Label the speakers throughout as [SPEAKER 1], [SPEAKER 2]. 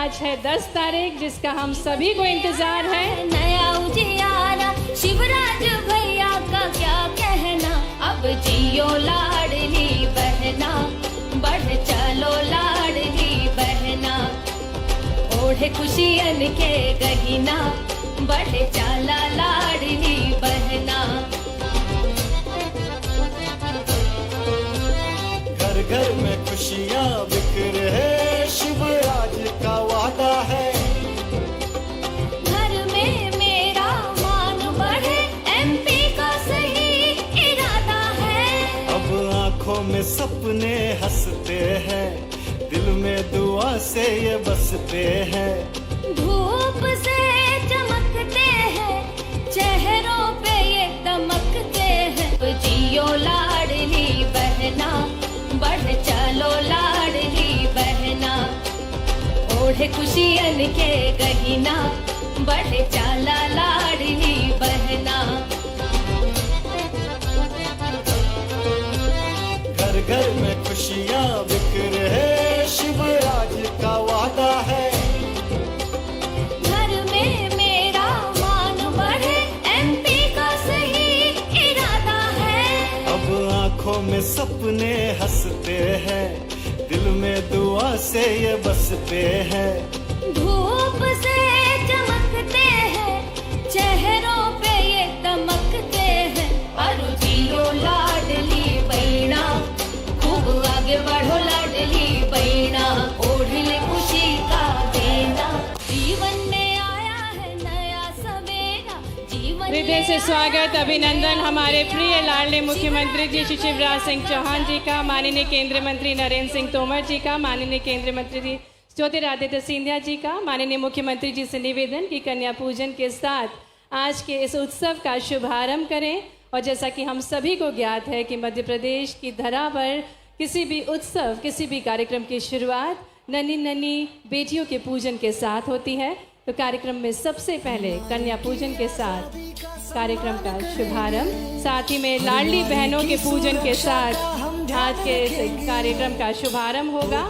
[SPEAKER 1] आज है 10 तारीख, जिसका हम सभी को इंतजार है।
[SPEAKER 2] नया उजियारा शिवराज भैया का क्या कहना, अब जियो लाडली बहना, बढ़ चलो लाडली बहना, ओढ़े खुशियन के गहिना, बढ़ चला लाडली बहना।
[SPEAKER 3] घर घर में खुशियाँ बिखर है, शिवराज का वादा है।
[SPEAKER 2] घर में मेरा मान बढ़े, एमपी का सही इरादा है।
[SPEAKER 3] अब आंखों में सपने हंसते हैं, दिल में दुआ से ये बसते हैं।
[SPEAKER 2] धूप से चमकते हैं, चेहरों पे ये दमकते हैं। जियो लाडली बहना, बढ़ चलो लाडली बहना, ओढ़े खुशियन के गहिना, बढ़ चला लाडली बहना।
[SPEAKER 3] घर घर में खुशियाँ बिखर है, शिवराज का वादा है।
[SPEAKER 2] घर में मेरा मान बढ़े, एमपी का सही इरादा है।
[SPEAKER 3] अब आंखों में सपने हंसते हैं, दिल में दुआ से ये बसते हैं।
[SPEAKER 2] धूप से चमकते हैं, चेहरों पे ये दमकते हैं। अरु जियो लाडली बहना, खूब आगे बढ़ो लाडली बहना, ओढ़ ले खुशी का देना। जीवन में आया है नया सवेरा, जीवन
[SPEAKER 1] हृदय से स्वागत, अभिनंदन हमारे प्रिय लाडले मुख्यमंत्री जी श्री शिवराज सिंह चौहान जी का, माननीय केंद्रीय मंत्री नरेंद्र सिंह तोमर जी का, माननीय केंद्रीय मंत्री जी ज्योतिरादित्य सिंधिया जी का। माननीय मुख्यमंत्री जी से निवेदन कि कन्या पूजन के साथ आज के इस उत्सव का शुभारंभ करें। और जैसा कि हम सभी को ज्ञात है कि मध्य प्रदेश की धरा पर किसी भी उत्सव, किसी भी कार्यक्रम की शुरुआत नन्ही नन्ही बेटियों के पूजन के साथ होती है। तो कार्यक्रम में सबसे पहले कन्या पूजन के साथ कार्यक्रम का शुभारंभ, साथ ही में लाडली बहनों के पूजन के साथ आज के इस कार्यक्रम का शुभारंभ होगा।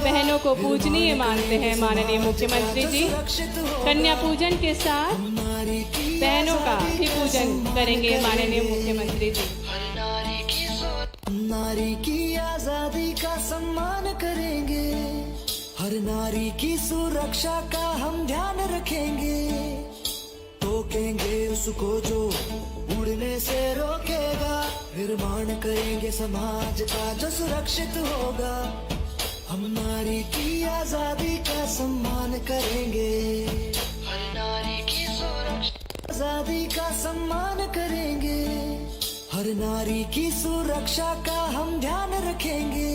[SPEAKER 1] बहनों को पूजनीय मानते हैं माननीय मुख्यमंत्री जी। कन्या पूजन के साथ बहनों का भी पूजन करेंगे माननीय मुख्यमंत्री जी।
[SPEAKER 4] नारी की आजादी का सम्मान करेंगे, हर नारी की सुरक्षा का हम ध्यान रखेंगे। टोकेंगे उसको जो उड़ने से रोकेगा, निर्माण करेंगे समाज का जो सुरक्षित होगा। हम नारी की आजादी का सम्मान करेंगे, हर नारी की सुरक्षा, आजादी का सम्मान करेंगे, हर नारी की सुरक्षा का हम ध्यान रखेंगे।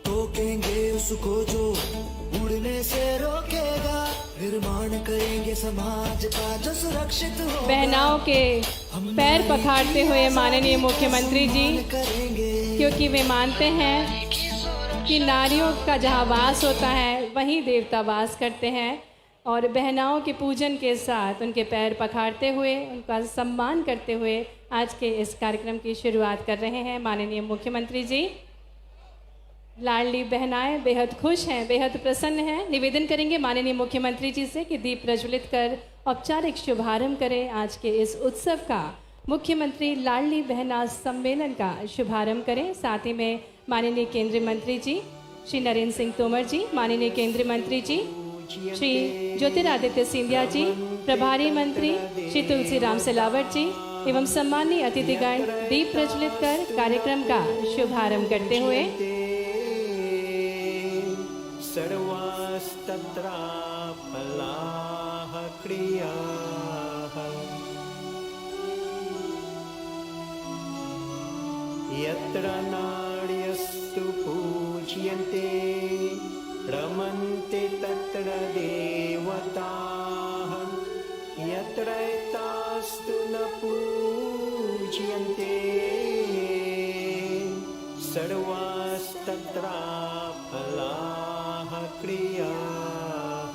[SPEAKER 4] टोकेंगे उसको जो उड़ने से रोकेगा, निर्माण करेंगे समाज का जो सुरक्षित होगा।
[SPEAKER 1] बहनाओं के पैर पखाड़ते हुए माननीय मुख्यमंत्री जी, क्योंकि वे मानते हैं कि नारियों का जहाँ वास होता है वहीं देवता वास करते हैं। और बहनाओं के पूजन के साथ उनके पैर पखाड़ते हुए, उनका सम्मान करते हुए आज के इस कार्यक्रम की शुरुआत कर रहे हैं माननीय मुख्यमंत्री जी। लाडली बहनाएं बेहद खुश हैं, बेहद प्रसन्न हैं। निवेदन करेंगे माननीय मुख्यमंत्री जी से कि दीप प्रज्वलित कर औपचारिक शुभारंभ करें आज के इस उत्सव का। मुख्यमंत्री लाडली बहना सम्मेलन का शुभारंभ करें। साथ ही में माननीय केंद्रीय मंत्री जी श्री नरेंद्र सिंह तोमर जी, माननीय केंद्रीय मंत्री जी श्री ज्योतिरादित्य सिंधिया जी, प्रभारी मंत्री श्री तुलसीराम सिलावट जी एवं सम्मानीय अतिथिगण दीप प्रज्वलित कर कार्यक्रम का शुभारंभ करते हुए
[SPEAKER 3] सर्वास्तत्र फलाः क्रियाः यत्र नार्यस्तु पूज्यन्ते रमन्ते तत्र देवताः यत्र एतास्तु न पूज्यन्ते सर्वास्तत्र फलाः क्रियाः।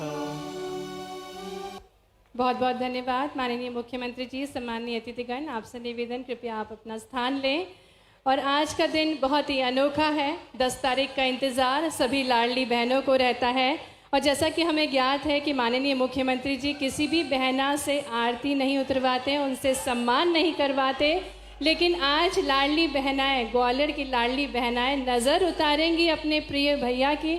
[SPEAKER 1] बहुत बहुत धन्यवाद माननीय मुख्यमंत्री जी। सम्मानीय अतिथिगण, आपसे निवेदन, कृपया आप अपना स्थान लें। और आज का दिन बहुत ही अनोखा है। 10 तारीख का इंतज़ार सभी लाडली बहनों को रहता है और जैसा कि हमें ज्ञात है कि माननीय मुख्यमंत्री जी किसी भी बहना से आरती नहीं उतरवाते, उनसे सम्मान नहीं करवाते, लेकिन आज लाडली बहनाएं, ग्वालियर की लाडली बहनाएं नज़र उतारेंगी अपने प्रिय भैया की,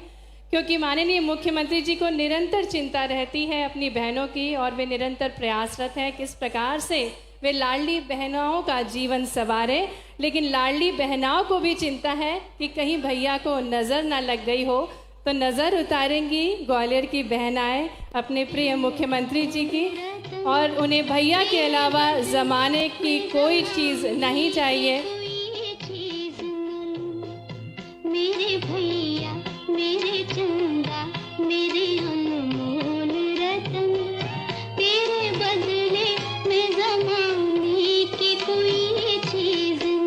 [SPEAKER 1] क्योंकि माननीय मुख्यमंत्री जी को निरंतर चिंता रहती है अपनी बहनों की और वे निरंतर प्रयासरत हैं किस प्रकार से वे लाडली बहनाओं का जीवन संवारे। लेकिन लाडली बहनाओं को भी चिंता है कि कहीं भैया को नज़र ना लग गई हो, तो नज़र उतारेंगी ग्वालियर की बहनाएं अपने प्रिय मुख्यमंत्री जी की और उन्हें भैया के अलावा ज़माने की कोई चीज़ नहीं चाहिए।
[SPEAKER 2] मेरे भैया, मेरे चंदा, मेरे अनमोल रतन, तेरे बदले में ज़माने की कोई चीज़ नहीं।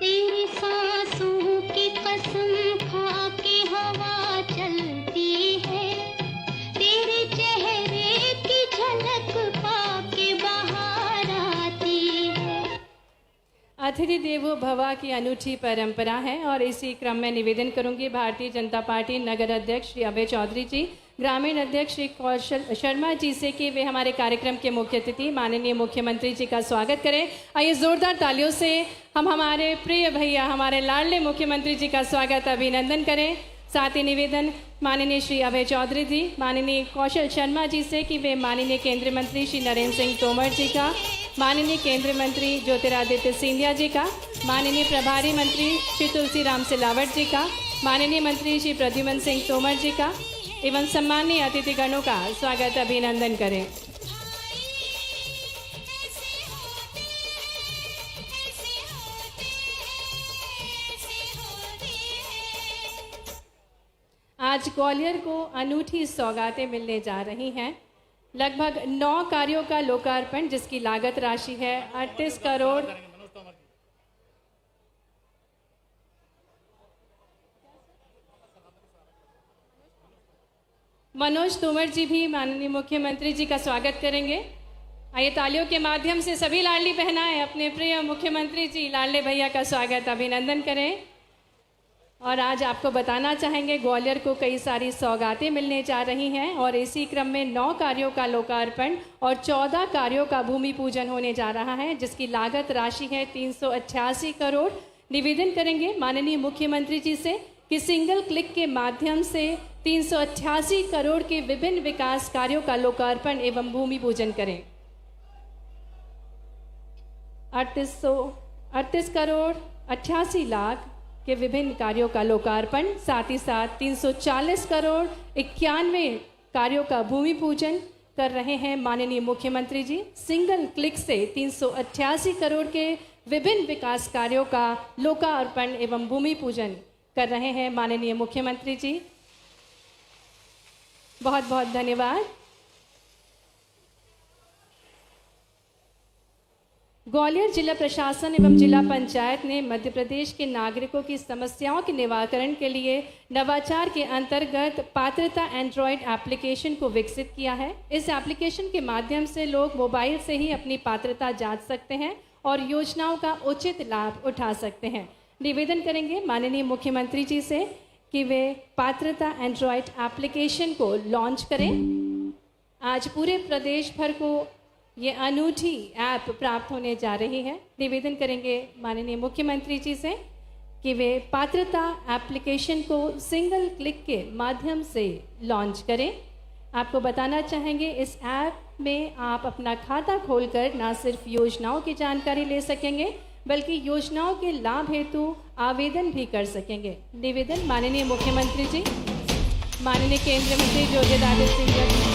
[SPEAKER 2] तेरी सांसों की कसम खा के हवा चलती है, तेरे चेहरे की झलक पाके बाहर आती है।
[SPEAKER 1] अतिथि देवो भव की अनूठी परंपरा है और इसी क्रम में निवेदन करूंगी भारतीय जनता पार्टी नगर अध्यक्ष श्री अभय चौधरी जी, ग्रामीण अध्यक्ष श्री कौशल शर्मा जी से कि वे हमारे कार्यक्रम के मुख्य अतिथि माननीय मुख्यमंत्री जी का स्वागत करें। आइए जोरदार तालियों से हम हमारे प्रिय भैया, हमारे लाडले मुख्यमंत्री जी का स्वागत अभिनंदन करें। साथ ही निवेदन माननीय श्री अभय चौधरी जी, माननीय कौशल शर्मा जी से कि वे माननीय केंद्रीय मंत्री श्री नरेंद्र सिंह तोमर जी का, माननीय केंद्रीय मंत्री ज्योतिरादित्य सिंधिया जी का, माननीय प्रभारी मंत्री श्री तुलसीराम सिलावट जी का, माननीय मंत्री श्री प्रद्युमन सिंह तोमर जी का एवं सम्मानीय अतिथिगणों का स्वागत अभिनंदन करें। आज ग्वालियर को अनूठी सौगातें मिलने जा रही हैं। लगभग 9 कार्यों का लोकार्पण जिसकी लागत राशि है 38 करोड़। मनोज तोमर जी भी माननीय मुख्यमंत्री जी का स्वागत करेंगे। आइए तालियों के माध्यम से सभी लाडली बहनाएं अपने प्रिय मुख्यमंत्री जी लाडले भैया का स्वागत अभिनंदन करें। और आज आपको बताना चाहेंगे ग्वालियर को कई सारी सौगातें मिलने जा रही हैं और इसी क्रम में 9 कार्यों का लोकार्पण और 14 कार्यों का भूमि पूजन होने जा रहा है जिसकी लागत राशि है 388 करोड़। निवेदन करेंगे माननीय मुख्यमंत्री जी से कि सिंगल क्लिक के माध्यम से 388 करोड़ के विभिन्न विकास कार्यों का लोकार्पण एवं भूमि पूजन करें। 38 करोड़ 88 लाख के विभिन्न कार्यों का लोकार्पण, साथ ही साथ 340 करोड़ 91 कार्यों का भूमि पूजन कर रहे हैं माननीय मुख्यमंत्री जी। सिंगल क्लिक से 388 करोड़ के विभिन्न विकास कार्यों का लोकार्पण एवं भूमि पूजन कर रहे हैं माननीय मुख्यमंत्री जी। बहुत बहुत धन्यवाद। ग्वालियर जिला प्रशासन एवं जिला पंचायत ने मध्य प्रदेश के नागरिकों की समस्याओं के निवारण के लिए नवाचार के अंतर्गत पात्रता एंड्रॉयड एप्लीकेशन को विकसित किया है। इस एप्लीकेशन के माध्यम से लोग मोबाइल से ही अपनी पात्रता जांच सकते हैं और योजनाओं का उचित लाभ उठा सकते हैं। निवेदन करेंगे माननीय मुख्यमंत्री जी से कि वे पात्रता एंड्रॉयड एप्लीकेशन को लॉन्च करें। आज पूरे प्रदेश भर को ये अनूठी ऐप प्राप्त होने जा रही है। निवेदन करेंगे माननीय मुख्यमंत्री जी से कि वे पात्रता एप्लीकेशन को सिंगल क्लिक के माध्यम से लॉन्च करें। आपको बताना चाहेंगे इस ऐप में आप अपना खाता खोलकर न सिर्फ योजनाओं की जानकारी ले सकेंगे बल्कि योजनाओं के लाभ हेतु आवेदन भी कर सकेंगे। निवेदन माननीय मुख्यमंत्री जी, माननीय केंद्रीय मंत्री ज्योतिरादित्य सिंधिया जी।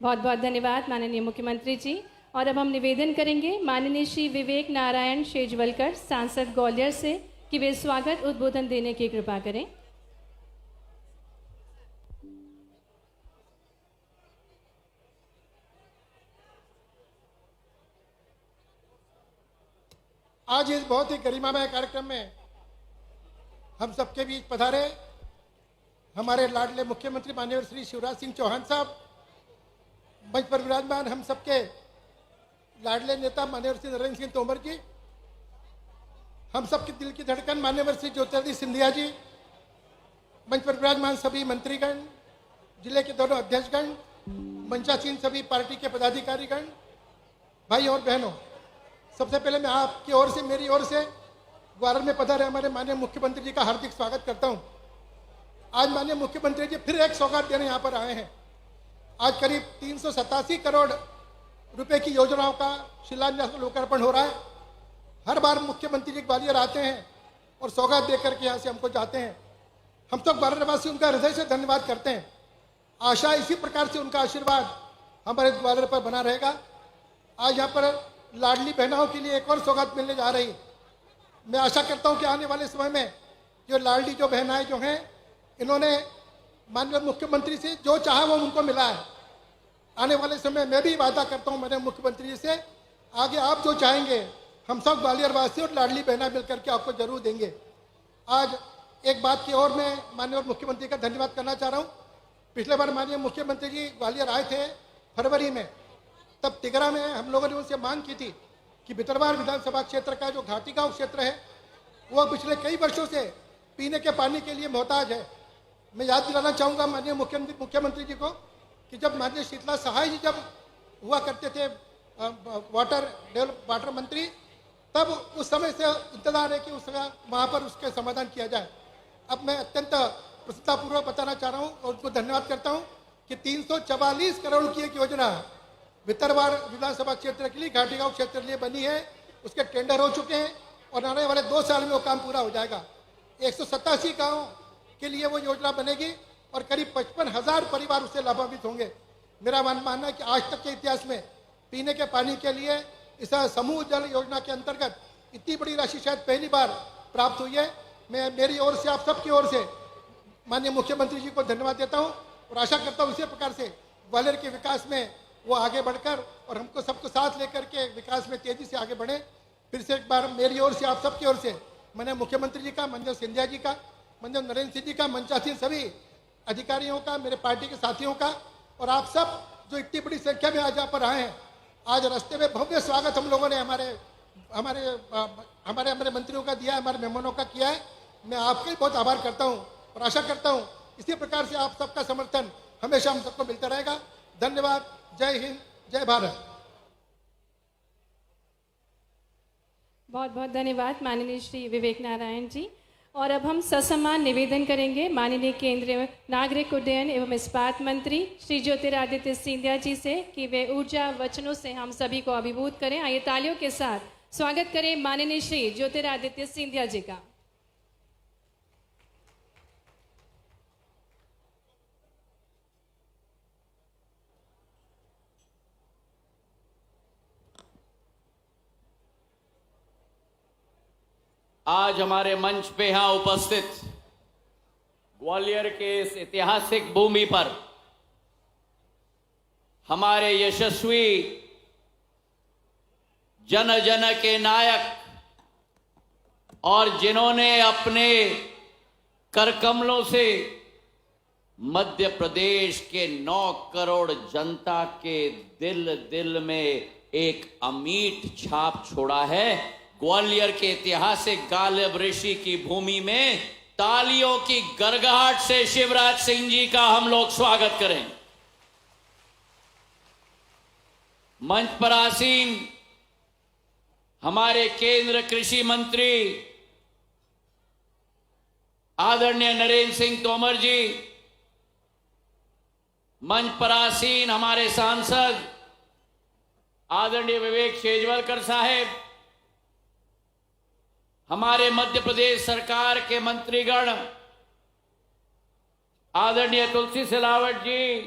[SPEAKER 1] बहुत बहुत धन्यवाद माननीय मुख्यमंत्री जी। और अब हम निवेदन करेंगे माननीय श्री विवेक नारायण शेजवलकर, सांसद ग्वालियर से कि वे स्वागत उद्बोधन देने की कृपा करें।
[SPEAKER 5] आज इस बहुत ही गरिमामय कार्यक्रम में हम सबके बीच पधारे हमारे लाडले मुख्यमंत्री माननीय श्री शिवराज सिंह चौहान साहब, मंच पर विराजमान हम सबके लाडले नेता माननीय श्री नरेंद्र सिंह तोमर जी, हम सबके दिल की धड़कन माननीय श्री ज्योतिरादित्य सिंधिया जी, मंच पर विराजमान सभी मंत्रीगण, जिले के दोनों अध्यक्षगण, मंचासीन सभी पार्टी के पदाधिकारीगण, भाई और बहनों, सबसे पहले मैं आपकी ओर से, मेरी ओर से ग्वालियर में पधारे हमारे माननीय मुख्यमंत्री जी का हार्दिक स्वागत करता हूं। आज माननीय मुख्यमंत्री जी फिर एक सौगात देने यहाँ पर आए हैं। आज करीब 387 करोड़ रुपए की योजनाओं का शिलान्यास और लोकार्पण हो रहा है। हर बार मुख्यमंत्री जी ग्वालियर आते हैं और सौगात देकर के यहाँ से हमको जाते हैं। हम तो ग्वालियरवासी उनका हृदय से धन्यवाद करते हैं। आशा इसी प्रकार से उनका आशीर्वाद हमारे ग्वालियर पर बना रहेगा। आज यहाँ पर लाडली बहनाओं के लिए एक और सौगात मिलने जा रही। मैं आशा करता हूँ कि आने वाले समय में जो लाडली जो बहनाएं जो हैं, इन्होंने माननीय मुख्यमंत्री से जो चाहा वो उनको मिला है। आने वाले समय मैं भी वादा करता हूँ माननीय मुख्यमंत्री जी से, आगे आप जो चाहेंगे हम सब ग्वालियर वासी और लाडली बहना मिलकर के आपको जरूर देंगे। आज एक बात की और मैं माननीय मुख्यमंत्री का धन्यवाद करना चाह रहा हूँ। पिछले बार माननीय मुख्यमंत्री जी ग्वालियर आए थे फरवरी में, तब तिगरा में हम लोगों ने उनसे मांग की थी कि भितरवार विधानसभा क्षेत्र का जो घाटी गांव क्षेत्र है वो पिछले कई वर्षों से पीने के पानी के लिए मोहताज है। मैं याद दिलाना चाहूँगा माननीय मुख्यमंत्री जी को कि जब माननीय शीतला सहाय जी जब हुआ करते थे वाटर मंत्री, तब उस समय से इंतजार है कि उस वहाँ पर उसके समाधान किया जाए। अब मैं अत्यंत प्रसन्नतापूर्वक बताना चाह रहा हूँ और उनको धन्यवाद करता हूँ कि 344 करोड़ की एक योजना भितरवार विधानसभा क्षेत्र के लिए, घाटी गांव क्षेत्र के लिए बनी है। उसके टेंडर हो चुके हैं और आने वाले 2 साल में वो काम पूरा हो जाएगा। 187 गाँव के लिए वो योजना बनेगी और करीब 55,000 परिवार उससे लाभान्वित होंगे। मेरा मानना है कि आज तक के इतिहास में पीने के पानी के लिए इस समूह जल योजना के अंतर्गत इतनी बड़ी राशि शायद पहली बार प्राप्त हुई है। मैं मेरी ओर से, आप सबकी ओर से माननीय मुख्यमंत्री जी को धन्यवाद देता हूँ और आशा करता हूँ इसी प्रकार से ग्वालियर के विकास में वो आगे बढ़कर और हमको सबको साथ लेकर के विकास में तेजी से आगे बढ़े। फिर से एक बार मेरी ओर से, आप सबकी ओर से, मैंने मुख्यमंत्री जी का, मंजू सिंधिया जी का, मंजू नरेंद्र सिंह जी का, मंचासीन सभी अधिकारियों का, मेरे पार्टी के साथियों का और आप सब जो इतनी बड़ी संख्या में आज यहाँ पर आए हैं। आज रास्ते में भव्य स्वागत हम लोगों ने हमारे मंत्रियों का दिया है, हमारे मेहमानों का किया है। मैं आपका बहुत आभार करता हूँ और आशा करता हूँ इसी प्रकार से आप सबका समर्थन हमेशा हम सबको मिलता रहेगा। धन्यवाद। जय हिंद, जय भारत।
[SPEAKER 1] बहुत बहुत धन्यवाद माननीय श्री विवेक नारायण जी। और अब हम ससम्मान निवेदन करेंगे माननीय केंद्रीय नागरिक उड्डयन एवं इस्पात मंत्री श्री ज्योतिरादित्य सिंधिया जी से कि वे ऊर्जा वचनों से हम सभी को अभिभूत करें। आइए तालियों के साथ स्वागत करें माननीय श्री ज्योतिरादित्य सिंधिया जी का।
[SPEAKER 6] आज हमारे मंच पे यहां उपस्थित ग्वालियर के इस ऐतिहासिक भूमि पर हमारे यशस्वी जन जन के नायक और जिन्होंने अपने करकमलों से मध्य प्रदेश के 9 करोड़ जनता के दिल दिल में एक अमीट छाप छोड़ा है। ग्वालियर के ऐतिहासिक गालिब ऋषि की भूमि में तालियों की गड़गड़ाहट से शिवराज सिंह जी का हम लोग स्वागत करें। मंच पर आसीन हमारे केंद्र कृषि मंत्री आदरणीय नरेंद्र सिंह तोमर जी, मंच पर आसीन हमारे सांसद आदरणीय विवेक शेजवलकर साहेब, हमारे मध्य प्रदेश सरकार के मंत्रीगण आदरणीय तुलसी सिलावट जी,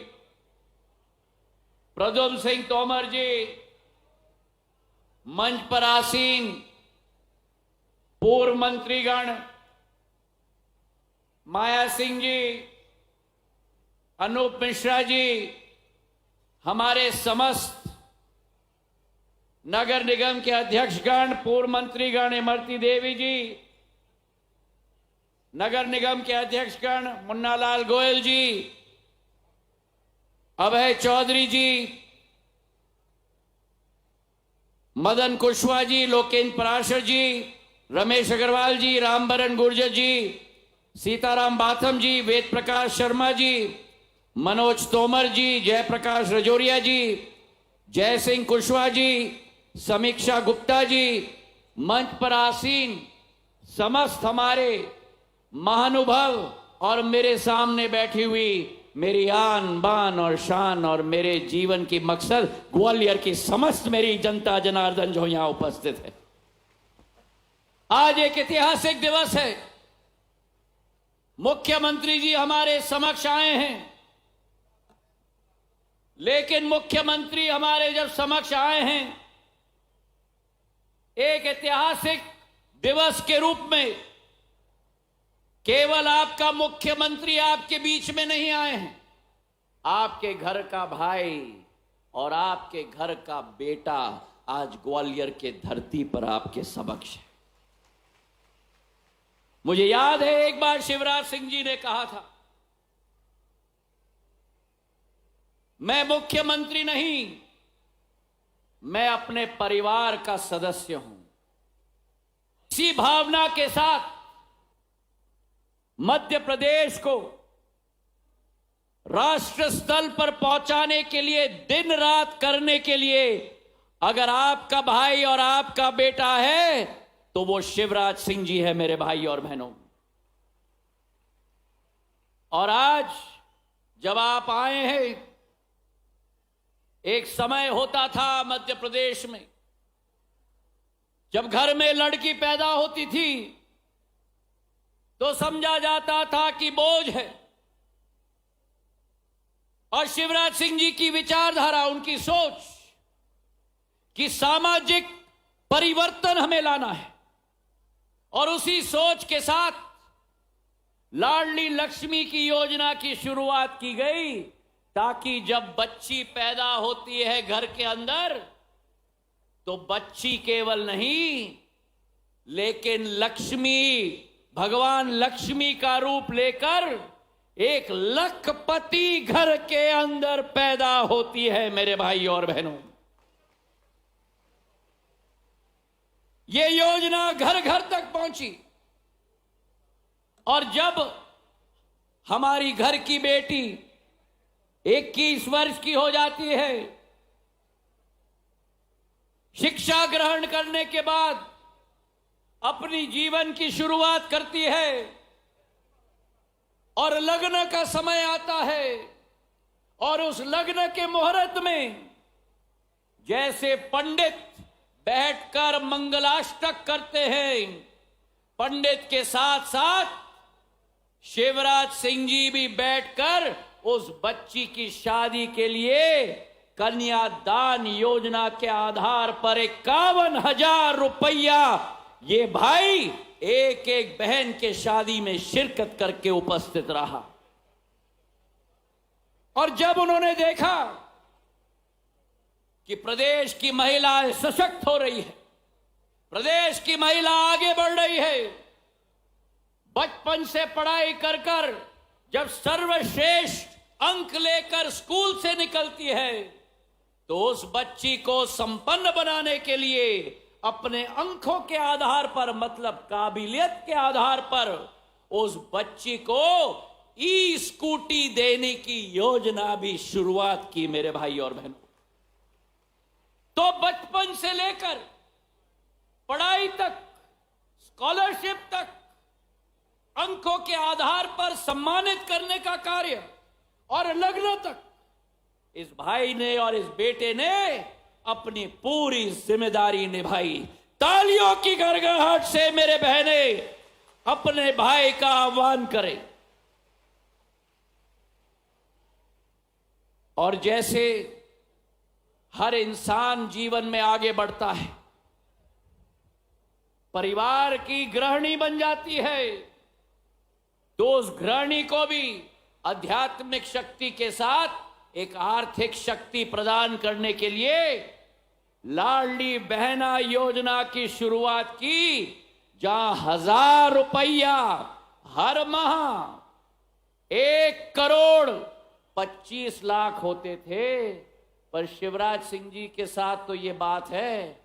[SPEAKER 6] प्रद्युम्न सिंह तोमर जी, मंच पर आसीन पूर्व मंत्रीगण माया सिंह जी, अनूप मिश्रा जी, हमारे समस्त नगर निगम के अध्यक्षगण, पूर्व मंत्रीगण इमरती देवी जी, नगर निगम के अध्यक्षगण मुन्नालाल गोयल जी, अभय चौधरी जी, मदन कुशवाहा जी, लोकेंद्र पराशर जी, रमेश अग्रवाल जी, रामबरन गुर्जर जी, सीताराम बाथम जी, वेद प्रकाश शर्मा जी, मनोज तोमर जी, जयप्रकाश रजौरिया जी, जय सिंह कुशवाहा जी, समीक्षा गुप्ता जी, मंच पर आसीन समस्त हमारे महानुभव और मेरे सामने बैठी हुई मेरी आन बान और शान और मेरे जीवन की मकसद ग्वालियर की समस्त मेरी जनता जनार्दन जो यहां उपस्थित है। आज एक ऐतिहासिक दिवस है। मुख्यमंत्री जी हमारे समक्ष आए हैं, लेकिन मुख्यमंत्री हमारे जब समक्ष आए हैं एक ऐतिहासिक दिवस के रूप में, केवल आपका मुख्यमंत्री आपके बीच में नहीं आए हैं, आपके घर का भाई और आपके घर का बेटा आज ग्वालियर के धरती पर आपके समक्ष है। मुझे याद है एक बार शिवराज सिंह जी ने कहा था, मैं मुख्यमंत्री नहीं, मैं अपने परिवार का सदस्य हूं। इसी भावना के साथ मध्य प्रदेश को राष्ट्र स्तर पर पहुंचाने के लिए दिन रात करने के लिए अगर आपका भाई और आपका बेटा है तो वो शिवराज सिंह जी है मेरे भाई और बहनों। और आज जब आप आए हैं, एक समय होता था मध्य प्रदेश में जब घर में लड़की पैदा होती थी तो समझा जाता था कि बोझ है, और शिवराज सिंह जी की विचारधारा, उनकी सोच कि सामाजिक परिवर्तन हमें लाना है, और उसी सोच के साथ लाडली लक्ष्मी की योजना की शुरुआत की गई, ताकि जब बच्ची पैदा होती है घर के अंदर तो बच्ची केवल नहीं लेकिन लक्ष्मी, भगवान लक्ष्मी का रूप लेकर एक लखपति घर के अंदर पैदा होती है मेरे भाई और बहनों। ये योजना घर घर तक पहुंची, और जब हमारी घर की बेटी 21 वर्ष की हो जाती है, शिक्षा ग्रहण करने के बाद अपनी जीवन की शुरुआत करती है और लग्न का समय आता है, और उस लग्न के मुहूर्त में जैसे पंडित बैठकर मंगलाष्टक करते हैं, पंडित के साथ साथ शिवराज सिंह जी भी बैठकर उस बच्ची की शादी के लिए कन्यादान योजना के आधार पर 51,000 रुपया ये भाई एक एक बहन के शादी में शिरकत करके उपस्थित रहा। और जब उन्होंने देखा कि प्रदेश की महिलाएं सशक्त हो रही है, प्रदेश की महिला आगे बढ़ रही है, बचपन से पढ़ाई कर कर जब सर्वश्रेष्ठ अंक लेकर स्कूल से निकलती है तो उस बच्ची को संपन्न बनाने के लिए अपने अंकों के आधार पर, मतलब काबिलियत के आधार पर, उस बच्ची को ई स्कूटी देने की योजना भी शुरुआत की मेरे भाई और बहनों। तो बचपन से लेकर पढ़ाई तक, स्कॉलरशिप तक, अंकों के आधार पर सम्मानित करने का कार्य और लग्न तक इस भाई ने और इस बेटे ने अपनी पूरी जिम्मेदारी निभाई। तालियों की गड़गड़ाहट से मेरे बहने अपने भाई का आह्वान करें। और जैसे हर इंसान जीवन में आगे बढ़ता है, परिवार की गृहिणी बन जाती है, तो उस गृहिणी को भी आध्यात्मिक शक्ति के साथ एक आर्थिक शक्ति प्रदान करने के लिए लाडली बहना योजना की शुरुआत की, जहां 1000 रुपया हर माह 1,25,00,000 होते थे। पर शिवराज सिंह जी के साथ तो ये बात है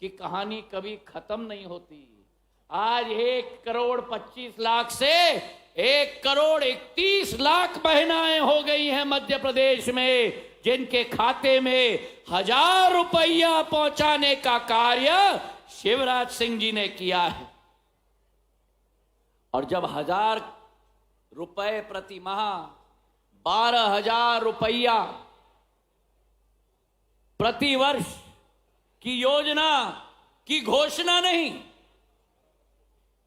[SPEAKER 6] कि कहानी कभी खत्म नहीं होती। आज 1,25,00,000 से 1,31,00,000 महिलाएं हो गई हैं मध्य प्रदेश में, जिनके खाते में 1000 रुपया पहुंचाने का कार्य शिवराज सिंह जी ने किया है। और जब 1000 रुपए प्रति माह 12,000 रुपया प्रति वर्ष की योजना की घोषणा नहीं,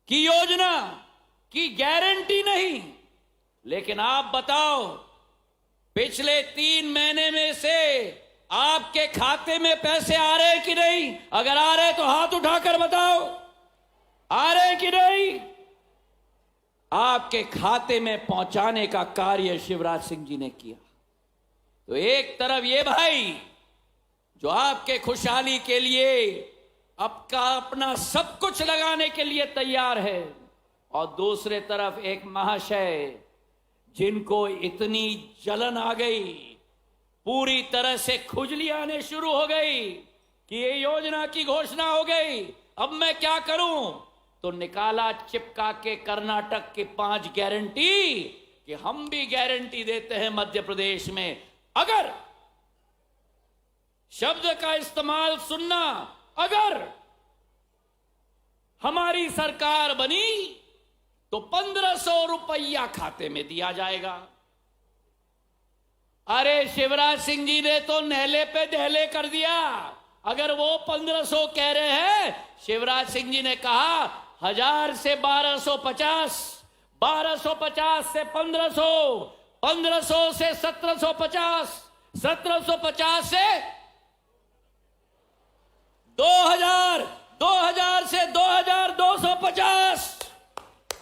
[SPEAKER 6] की योजना की गारंटी नहीं, लेकिन आप बताओ पिछले 3 महीने में से आपके खाते में पैसे आ रहे कि नहीं? अगर आ रहे तो हाथ उठाकर बताओ, आ रहे कि नहीं? आपके खाते में पहुंचाने का कार्य शिवराज सिंह जी ने किया। तो एक तरफ ये भाई जो आपके खुशहाली के लिए अपना सब कुछ लगाने के लिए तैयार है, और दूसरे तरफ एक महाशय जिनको इतनी जलन आ गई, पूरी तरह से खुजली आने शुरू हो गई कि ये योजना की घोषणा हो गई, अब मैं क्या करूं? तो निकाला चिपका के कर्नाटक की 5 गारंटी कि हम भी गारंटी देते हैं मध्य प्रदेश में, अगर शब्द का इस्तेमाल सुनना, अगर हमारी सरकार बनी तो 1,500 रुपया खाते में दिया जाएगा। अरे शिवराज सिंह जी ने तो नहले पे दहले कर दिया। अगर वो 1,500 कह रहे हैं, शिवराज सिंह जी ने कहा 1000 से 1250, 1250 से 1500, 1500 से 1750, 1750 से 2000, 2000 से 2250,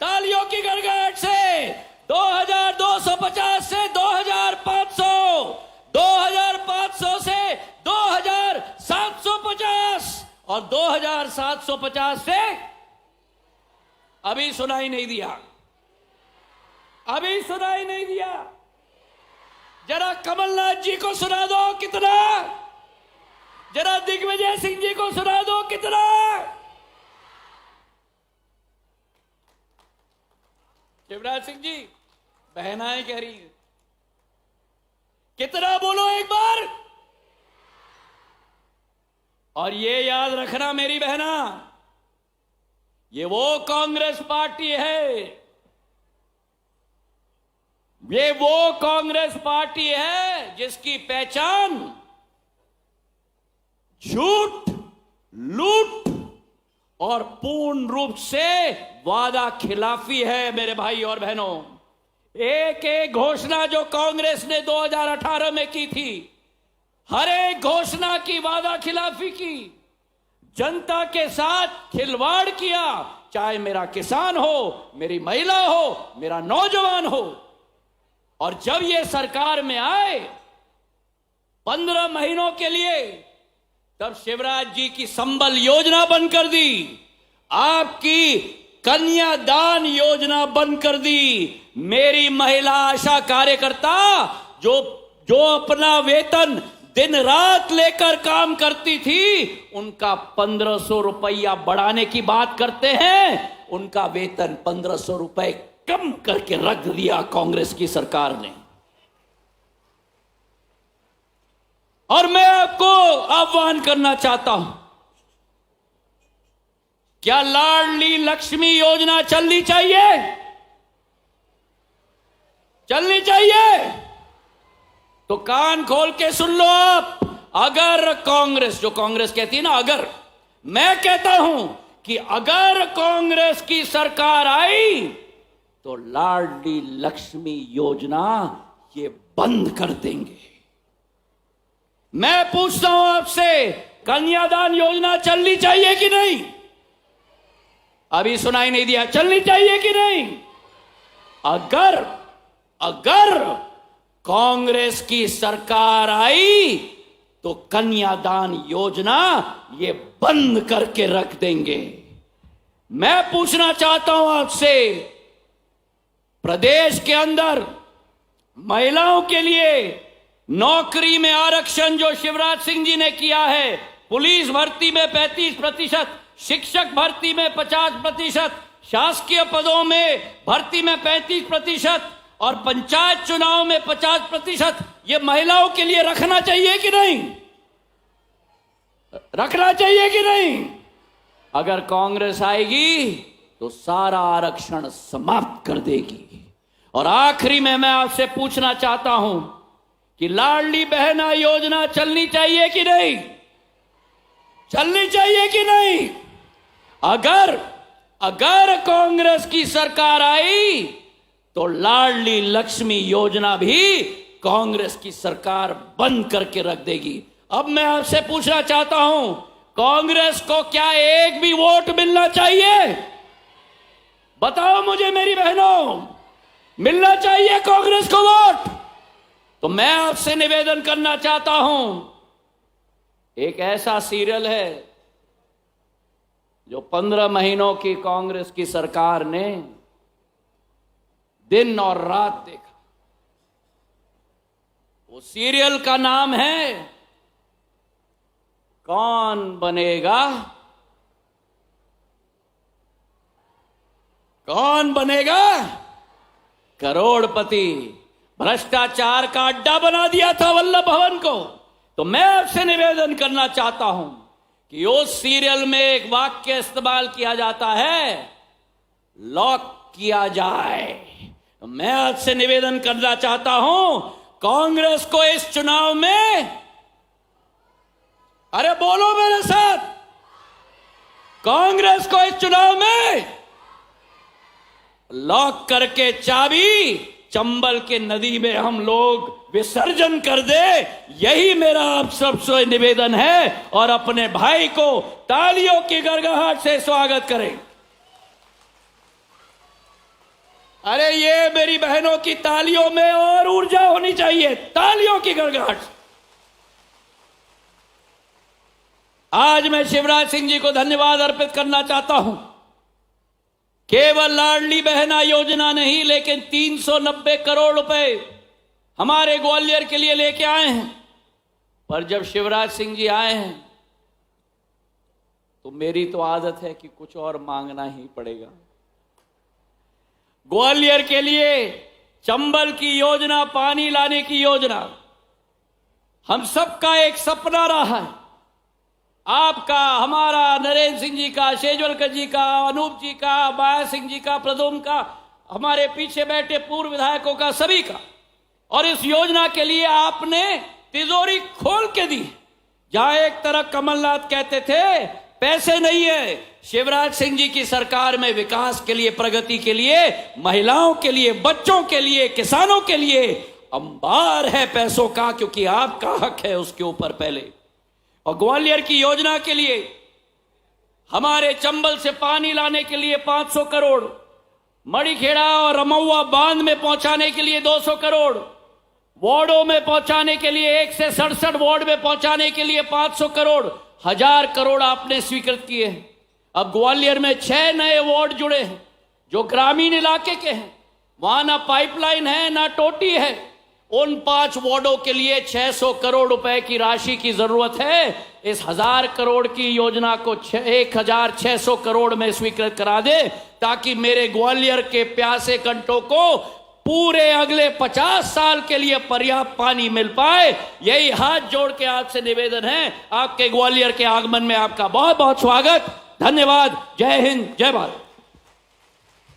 [SPEAKER 6] तालियों की गड़गड़ से 2250 से 2500, 2500 से 2750 और 2750 से अभी सुनाई नहीं दिया, अभी सुनाई नहीं दिया। जरा कमलनाथ जी को सुना दो कितना, जरा दिग्विजय सिंह जी को सुना दो कितना। शिवराज सिंह जी, बहनाएं कह रही है कितना, बोलो एक बार। और ये याद रखना मेरी बहना, ये वो कांग्रेस पार्टी है, ये वो कांग्रेस पार्टी है जिसकी पहचान झूठ, लूट और पूर्ण रूप से वादा खिलाफी है। मेरे भाई और बहनों, एक एक घोषणा जो कांग्रेस ने 2018 में की थी, हर एक घोषणा की वादा खिलाफी की, जनता के साथ खिलवाड़ किया, चाहे मेरा किसान हो, मेरी महिला हो, मेरा नौजवान हो। और जब ये सरकार में आए 15 महीनों के लिए, तब शिवराज जी की संबल योजना बंद कर दी, आपकी कन्यादान योजना बंद कर दी। मेरी महिला आशा कार्यकर्ता जो अपना वेतन दिन रात लेकर काम करती थी, उनका 1,500 रुपया बढ़ाने की बात करते हैं, उनका वेतन 1,500 रुपए कम करके रख दिया कांग्रेस की सरकार ने। और मैं आपको आह्वान करना चाहता हूं, क्या लाडली लक्ष्मी योजना चलनी चाहिए? चलनी चाहिए तो कान खोल के सुन लो आप। अगर कांग्रेस, जो कांग्रेस कहती है ना अगर, मैं कहता हूं कि अगर कांग्रेस की सरकार आई तो लाडली लक्ष्मी योजना ये बंद कर देंगे। मैं पूछता हूं आपसे, कन्यादान योजना चलनी चाहिए कि नहीं? अभी सुनाई नहीं दिया, चलनी चाहिए कि नहीं? अगर कांग्रेस की सरकार आई तो कन्यादान योजना ये बंद करके रख देंगे। मैं पूछना चाहता हूं आपसे, प्रदेश के अंदर महिलाओं के लिए नौकरी में आरक्षण जो शिवराज सिंह जी ने किया है, पुलिस भर्ती में 35%, शिक्षक भर्ती में 50%, शासकीय पदों में भर्ती में 35% और पंचायत चुनाव में 50%, ये महिलाओं के लिए रखना चाहिए कि नहीं? रखना चाहिए कि नहीं? अगर कांग्रेस आएगी तो सारा आरक्षण समाप्त कर देगी। और आखिरी में मैं आपसे पूछना चाहता हूं कि लाडली बहना योजना चलनी चाहिए कि नहीं? चलनी चाहिए कि नहीं? अगर कांग्रेस की सरकार आई तो लाडली लक्ष्मी योजना भी कांग्रेस की सरकार बंद करके रख देगी। अब मैं आपसे पूछना चाहता हूं, कांग्रेस को क्या एक भी वोट मिलना चाहिए? बताओ मुझे मेरी बहनों, मिलना चाहिए कांग्रेस को वोट? तो मैं आपसे निवेदन करना चाहता हूं, एक ऐसा सीरियल है जो 15 महीनों की कांग्रेस की सरकार ने दिन और रात देखा। वो सीरियल का नाम है कौन बनेगा करोड़पति। भ्रष्टाचार का अड्डा बना दिया था वल्लभ भवन को। तो मैं आपसे निवेदन करना चाहता हूं कि उस सीरियल में एक वाक्य इस्तेमाल किया जाता है, लॉक किया जाए। तो मैं आपसे निवेदन करना चाहता हूं, कांग्रेस को इस चुनाव में, अरे बोलो मेरे साथ, कांग्रेस को इस चुनाव में लॉक करके चाबी चंबल के नदी में हम लोग विसर्जन कर दे, यही मेरा आप सबसे निवेदन है। और अपने भाई को तालियों की गड़गड़ाहट से स्वागत करें। अरे ये मेरी बहनों की तालियों में और ऊर्जा होनी चाहिए, तालियों की गड़गड़ाहट। आज मैं शिवराज सिंह जी को धन्यवाद अर्पित करना चाहता हूं। केवल लाडली बहना योजना नहीं, लेकिन 390 करोड़ रुपए हमारे ग्वालियर के लिए लेके आए हैं। पर जब शिवराज सिंह जी आए हैं तो मेरी तो आदत है कि कुछ और मांगना ही पड़ेगा। ग्वालियर के लिए चंबल की योजना, पानी लाने की योजना, हम सबका एक सपना रहा है। आपका, हमारा, नरेंद्र सिंह जी का, शेजवलकर जी का, अनूप जी का, माया सिंह जी का, प्रदुम का, हमारे पीछे बैठे पूर्व विधायकों का, सभी का। और इस योजना के लिए आपने तिजोरी खोल के दी। जहां एक तरफ कमलनाथ कहते थे पैसे नहीं है, शिवराज सिंह जी की सरकार में विकास के लिए, प्रगति के लिए, महिलाओं के लिए, बच्चों के लिए, किसानों के लिए अंबार है पैसों का, क्योंकि आपका हक है उसके ऊपर पहले। और ग्वालियर की योजना के लिए, हमारे चंबल से पानी लाने के लिए 500 करोड़, मड़ीखेड़ा और रमौआ बांध में पहुंचाने के लिए 200 करोड़, वार्डों में पहुंचाने के लिए 1 से 67 वार्ड में पहुंचाने के लिए 500 करोड़, 1000 करोड़ आपने स्वीकृत किए हैं। अब ग्वालियर में 6 नए वार्ड जुड़े हैं जो ग्रामीण इलाके के हैं, वहां ना पाइपलाइन है ना टोटी है। उन 5 वार्डों के लिए 600 करोड़ रुपए की राशि की जरूरत है। इस 1000 करोड़ की योजना को 1600 करोड़ में स्वीकृत करा दे, ताकि मेरे ग्वालियर के प्यासे कंठों को पूरे अगले 50 साल के लिए पर्याप्त पानी मिल पाए। यही हाथ जोड़ के आपसे निवेदन है। आपके ग्वालियर के आगमन में आपका बहुत बहुत स्वागत। धन्यवाद। जय हिंद, जय भारत।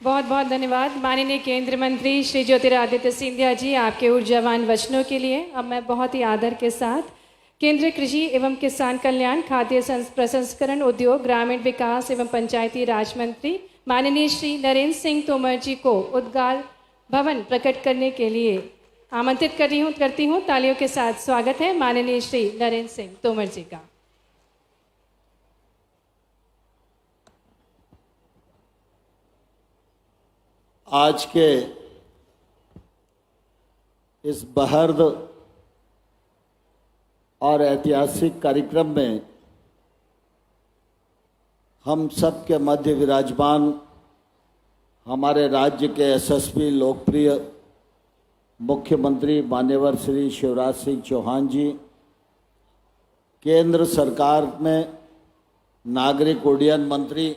[SPEAKER 1] बहुत बहुत धन्यवाद माननीय केंद्रीय मंत्री श्री ज्योतिरादित्य सिंधिया जी, आपके ऊर्जावान वचनों के लिए। अब मैं बहुत ही आदर के साथ केंद्रीय कृषि एवं किसान कल्याण, खाद्य प्रसंस्करण उद्योग, ग्रामीण विकास एवं पंचायती राज मंत्री माननीय श्री नरेंद्र सिंह तोमर जी को उद्गार भवन प्रकट करने के लिए आमंत्रित करती हूँ। तालियों के साथ स्वागत है माननीय श्री नरेंद्र सिंह तोमर जी का।
[SPEAKER 7] आज के इस बहर्द और ऐतिहासिक कार्यक्रम में हम सब के मध्य विराजमान हमारे राज्य के यशस्वी लोकप्रिय मुख्यमंत्री माननीय श्री शिवराज सिंह चौहान जी, केंद्र सरकार में नागरिक उड्डयन मंत्री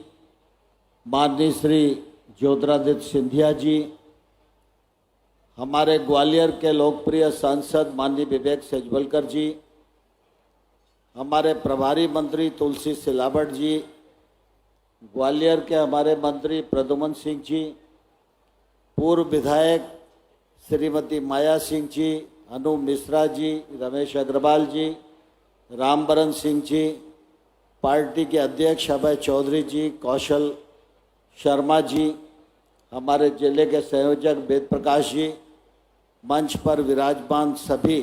[SPEAKER 7] माननीय श्री ज्योतिरादित्य सिंधिया जी, हमारे ग्वालियर के लोकप्रिय सांसद माननीय विवेक सेजवलकर जी, हमारे प्रभारी मंत्री तुलसी सिलावट जी, ग्वालियर के हमारे मंत्री प्रद्युमन सिंह जी, पूर्व विधायक श्रीमती माया सिंह जी, अनु मिश्रा जी, रमेश अग्रवाल जी, रामबरन सिंह जी, पार्टी के अध्यक्ष अभय चौधरी जी, कौशल शर्मा जी, हमारे जिले के संयोजक वेद प्रकाश जी, मंच पर विराजमान सभी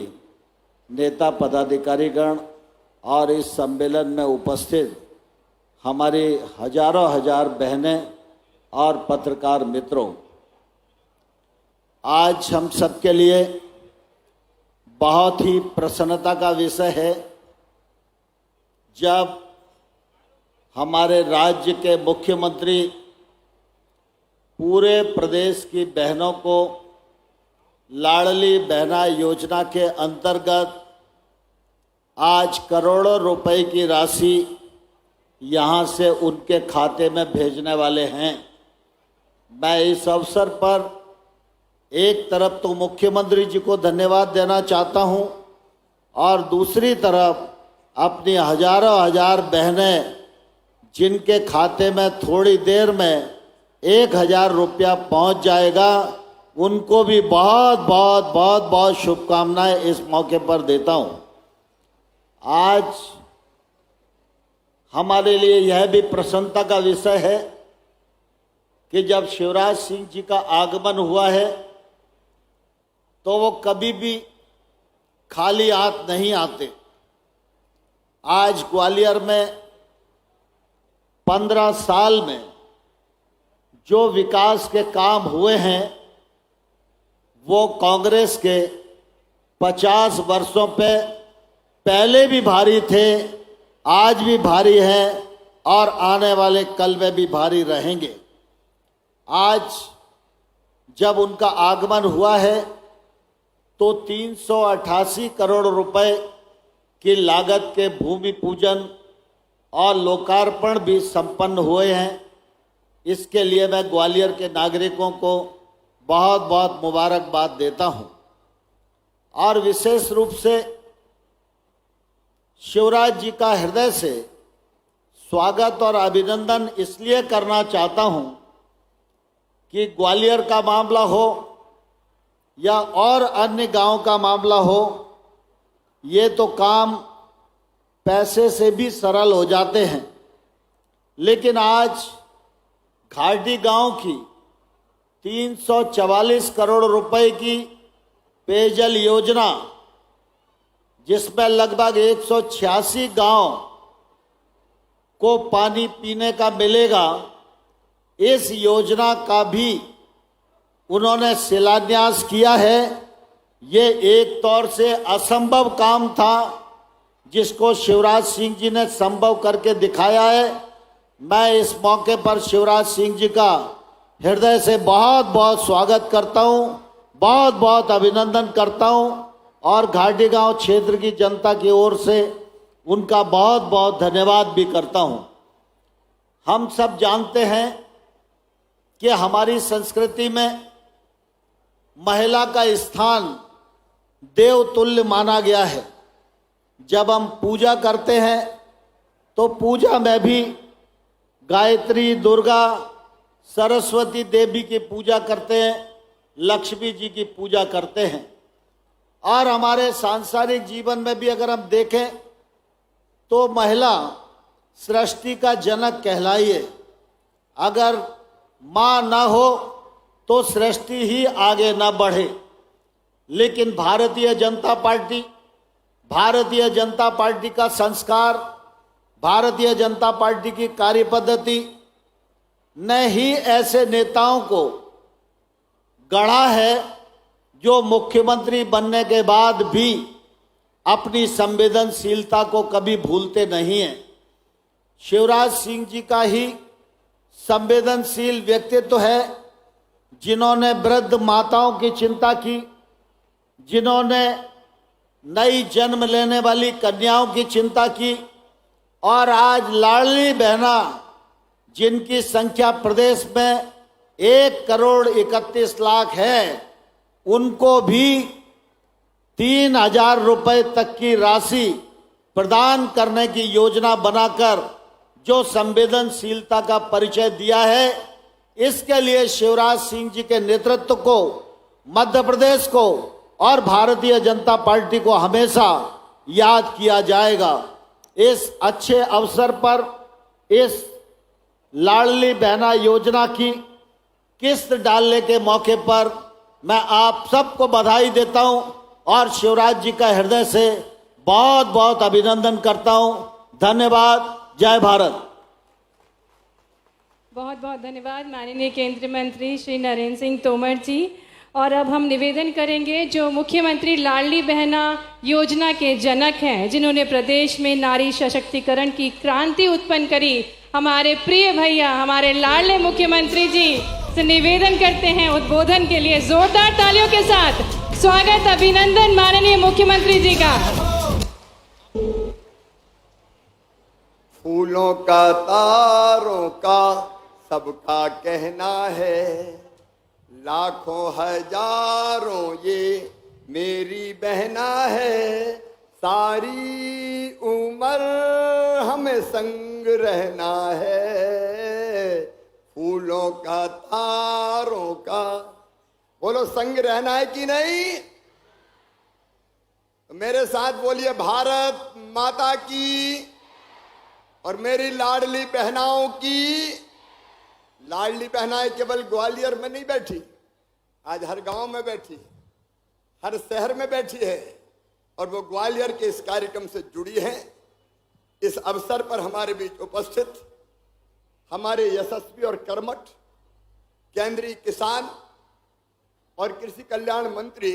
[SPEAKER 7] नेता पदाधिकारीगण और इस सम्मेलन में उपस्थित हमारी हजारों हजार बहनें और पत्रकार मित्रों, आज हम सबके लिए बहुत ही प्रसन्नता का विषय है जब हमारे राज्य के मुख्यमंत्री पूरे प्रदेश की बहनों को लाडली बहना योजना के अंतर्गत आज करोड़ों रुपए की राशि यहाँ से उनके खाते में भेजने वाले हैं। मैं इस अवसर पर एक तरफ तो मुख्यमंत्री जी को धन्यवाद देना चाहता हूँ और दूसरी तरफ अपनी हजारों हजार बहनें जिनके खाते में थोड़ी देर में 1000 रुपया पहुँच जाएगा, उनको भी बहुत बहुत बहुत बहुत शुभकामनाएं इस मौके पर देता हूँ। आज हमारे लिए यह भी प्रसन्नता का विषय है कि जब शिवराज सिंह जी का आगमन हुआ है तो वो कभी भी खाली हाथ नहीं आते। आज ग्वालियर में 15 साल में जो विकास के काम हुए हैं वो कांग्रेस के 50 वर्षों पे पहले भी भारी थे, आज भी भारी हैं और आने वाले कल में भी भारी रहेंगे। आज जब उनका आगमन हुआ है तो 388 करोड़ रुपए की लागत के भूमि पूजन और लोकार्पण भी संपन्न हुए हैं। इसके लिए मैं ग्वालियर के नागरिकों को बहुत बहुत मुबारकबाद देता हूं और विशेष रूप से शिवराज जी का हृदय से स्वागत और अभिनंदन इसलिए करना चाहता हूं कि ग्वालियर का मामला हो या और अन्य गांव का मामला हो, ये तो काम पैसे से भी सरल हो जाते हैं, लेकिन आज घाटी गांव की 344 करोड़ रुपए की पेयजल योजना, जिसमें लगभग 186 गांव को पानी पीने का मिलेगा, इस योजना का भी उन्होंने शिलान्यास किया है। ये एक तौर से असंभव काम था जिसको शिवराज सिंह जी ने संभव करके दिखाया है। मैं इस मौके पर शिवराज सिंह जी का हृदय से बहुत बहुत स्वागत करता हूँ, बहुत बहुत अभिनंदन करता हूँ और घाटी गांव क्षेत्र की जनता की ओर से उनका बहुत बहुत धन्यवाद भी करता हूँ। हम सब जानते हैं कि हमारी संस्कृति में महिला का स्थान देवतुल्य माना गया है। जब हम पूजा करते हैं तो पूजा में भी गायत्री, दुर्गा, सरस्वती देवी की पूजा करते हैं, लक्ष्मी जी की पूजा करते हैं और हमारे सांसारिक जीवन में भी अगर हम देखें तो महिला सृष्टि का जनक कहलाई है। अगर माँ ना हो तो सृष्टि ही आगे ना बढ़े। लेकिन भारतीय जनता पार्टी का संस्कार, भारतीय जनता पार्टी की कार्यपद्धति ने ही ऐसे नेताओं को गढ़ा है जो मुख्यमंत्री बनने के बाद भी अपनी संवेदनशीलता को कभी भूलते नहीं हैं। शिवराज सिंह जी का ही संवेदनशील व्यक्तित्व है, जिन्होंने वृद्ध माताओं की चिंता की, जिन्होंने नई जन्म लेने वाली कन्याओं की चिंता की, और आज लाडली बहना जिनकी संख्या प्रदेश में 1,31,00,000 है, उनको भी 3,000 रुपए तक की राशि प्रदान करने की योजना बनाकर जो संवेदनशीलता का परिचय दिया है, इसके लिए शिवराज सिंह जी के नेतृत्व को, मध्य प्रदेश को और भारतीय जनता पार्टी को हमेशा याद किया जाएगा। इस अच्छे अवसर पर इस लाडली बहना योजना की किस्त डालने के मौके पर मैं आप सबको बधाई देता हूं और शिवराज जी का हृदय से बहुत बहुत अभिनंदन करता हूं। धन्यवाद। जय भारत।
[SPEAKER 1] बहुत बहुत धन्यवाद माननीय केंद्रीय मंत्री श्री नरेंद्र सिंह तोमर जी। और अब हम निवेदन करेंगे जो मुख्यमंत्री लाडली बहना योजना के जनक हैं, जिन्होंने प्रदेश में नारी सशक्तिकरण की क्रांति उत्पन्न करी, हमारे प्रिय भैया, हमारे लाडले मुख्यमंत्री जी से निवेदन करते हैं उद्बोधन के लिए जोरदार तालियों के साथ स्वागत, अभिनंदन माननीय मुख्यमंत्री जी का।
[SPEAKER 8] फूलों का तारों का सबका कहना है, लाखों हजारों ये मेरी बहना है, सारी उम्र हमें संग रहना है, फूलों का तारों का। बोलो संग रहना है कि नहीं? मेरे साथ बोलिए भारत माता की और मेरी लाडली बहनाओं की। लाडली बहनाएं केवल ग्वालियर में नहीं बैठी, आज हर गांव में बैठी, हर शहर में बैठी है और वो ग्वालियर के इस कार्यक्रम से जुड़ी है। इस अवसर पर हमारे बीच उपस्थित हमारे यशस्वी और कर्मठ केंद्रीय किसान और कृषि कल्याण मंत्री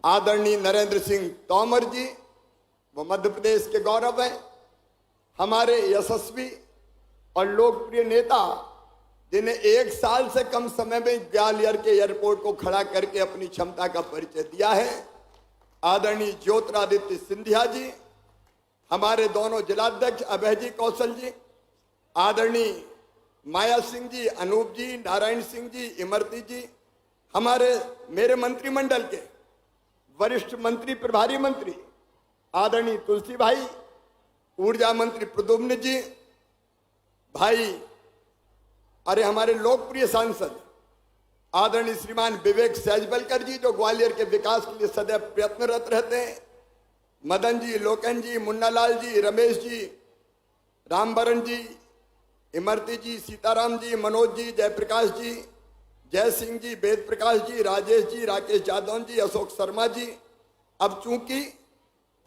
[SPEAKER 8] आदरणीय नरेंद्र सिंह तोमर जी, वो मध्य प्रदेश के गौरव हैं। हमारे यशस्वी और लोकप्रिय नेता, जिन्हें 1 साल से कम समय में ग्वालियर के एयरपोर्ट को खड़ा करके अपनी क्षमता का परिचय दिया है, आदरणीय ज्योतिरादित्य सिंधिया जी, हमारे दोनों जिलाध्यक्ष अभय जी कौशल जी, आदरणीय माया सिंह जी, अनूप जी, नारायण सिंह जी, इमरती जी, हमारे मेरे मंत्रिमंडल के वरिष्ठ मंत्री प्रभारी मंत्री आदरणीय तुलसी भाई, ऊर्जा मंत्री प्रद्युम्न जी भाई, अरे हमारे लोकप्रिय सांसद आदरणीय श्रीमान विवेक सहजबलकर जी, जो ग्वालियर के विकास के लिए सदैव प्रयत्नरत रहते हैं, मदन जी, लोकन जी, मुन्नालाल जी, रमेश जी, रामबरन जी, इमरती जी, सीताराम जी, मनोज जी, जयप्रकाश जी, जय सिंह जी, वेद प्रकाश जी, राजेश जी, राकेश जादव जी, अशोक शर्मा जी। अब चूंकि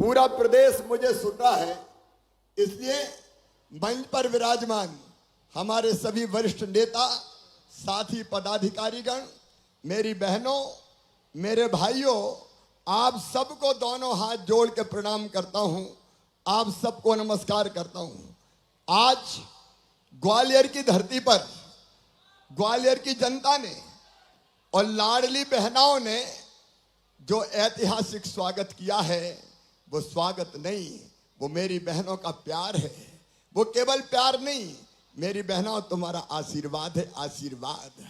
[SPEAKER 8] पूरा प्रदेश मुझे सुनता है, इसलिए मंच पर विराजमान हमारे सभी वरिष्ठ नेता, साथी पदाधिकारीगण, मेरी बहनों, मेरे भाइयों, आप सबको दोनों हाथ जोड़ के प्रणाम करता हूं, आप सबको नमस्कार करता हूं। आज ग्वालियर की धरती पर ग्वालियर की जनता ने और लाडली बहनाओं ने जो ऐतिहासिक स्वागत किया है, वो स्वागत नहीं, वो मेरी बहनों का प्यार है। वो केवल प्यार नहीं, मेरी बहनों तुम्हारा आशीर्वाद है, आशीर्वाद।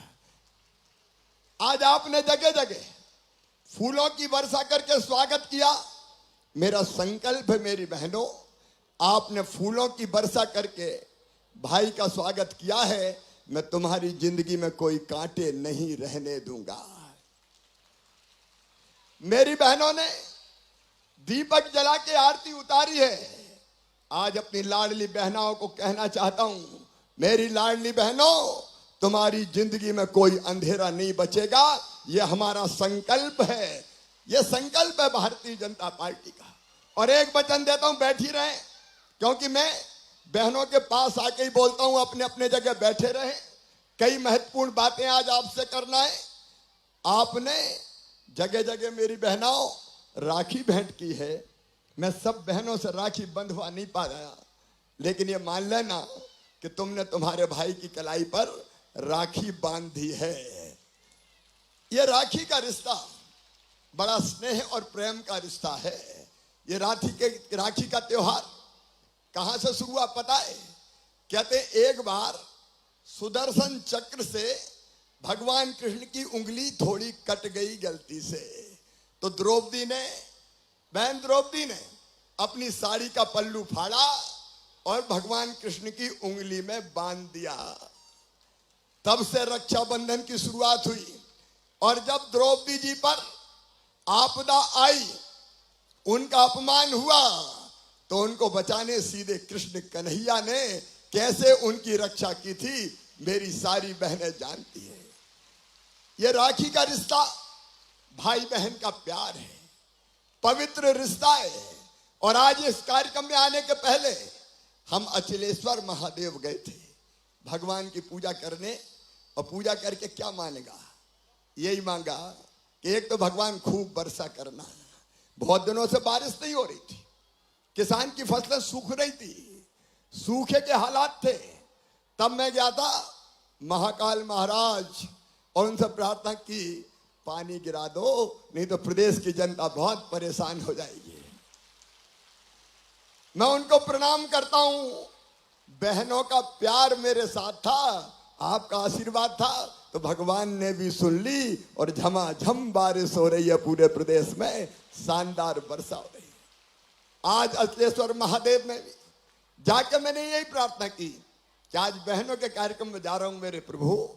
[SPEAKER 8] आज आपने जगह जगह फूलों की वर्षा करके स्वागत किया। मेरा संकल्प है मेरी बहनों, आपने फूलों की वर्षा करके भाई का स्वागत किया है, मैं तुम्हारी जिंदगी में कोई कांटे नहीं रहने दूंगा। मेरी बहनों ने दीपक जला के आरती उतारी है। आज अपनी लाडली बहनाओं को कहना चाहता हूं, मेरी लाडली बहनों, तुम्हारी जिंदगी में कोई अंधेरा नहीं बचेगा। यह हमारा संकल्प है, यह संकल्प है भारतीय जनता पार्टी का। और एक वचन देता हूं, बैठी रहें, क्योंकि मैं बहनों के पास आके ही बोलता हूं, अपने अपने जगह बैठे रहें। कई महत्वपूर्ण बातें आज आपसे करना है। आपने जगह जगह मेरी बहनों राखी भेंट की है, मैं सब बहनों से राखी बंधवा नहीं पाया, लेकिन ये मान लेना कि तुमने तुम्हारे भाई की कलाई पर राखी बांध दी है। ये राखी का रिश्ता बड़ा स्नेह और प्रेम का रिश्ता है। ये राखी का त्योहार कहां से शुरू हुआ पता है? कहते एक बार सुदर्शन चक्र से भगवान कृष्ण की उंगली थोड़ी कट गई गलती से, तो बहन द्रौपदी ने अपनी साड़ी का पल्लू फाड़ा और भगवान कृष्ण की उंगली में बांध दिया। तब से रक्षाबंधन की शुरुआत हुई। और जब द्रौपदी जी पर आपदा आई, उनका अपमान हुआ, तो उनको बचाने सीधे कृष्ण कन्हैया ने कैसे उनकी रक्षा की थी, मेरी सारी बहनें जानती है। ये राखी का रिश्ता भाई बहन का प्यार है, पवित्र रिश्ता है। और आज इस कार्यक्रम में आने के पहले हम अचलेश्वर महादेव गए थे भगवान की पूजा करने, और पूजा करके क्या मांगा? यही मांगा कि एक तो भगवान खूब वर्षा करना। बहुत दिनों से बारिश नहीं हो रही थी, किसान की फसलें सूख रही थी, सूखे के हालात थे। तब मैं गया था महाकाल महाराज और उनसे प्रार्थना की, पानी गिरा दो, नहीं तो प्रदेश की जनता बहुत परेशान हो जाएगी। मैं उनको प्रणाम करता हूं। बहनों का प्यार मेरे साथ था, आपका आशीर्वाद था, तो भगवान ने भी सुन ली और झमाझम बारिश हो रही है पूरे प्रदेश में, शानदार वर्षा हो रही है। आज अचलेश्वर महादेव में भी जाके मैंने यही प्रार्थना की कि आज बहनों के कार्यक्रम में जा रहा हूं, मेरे प्रभु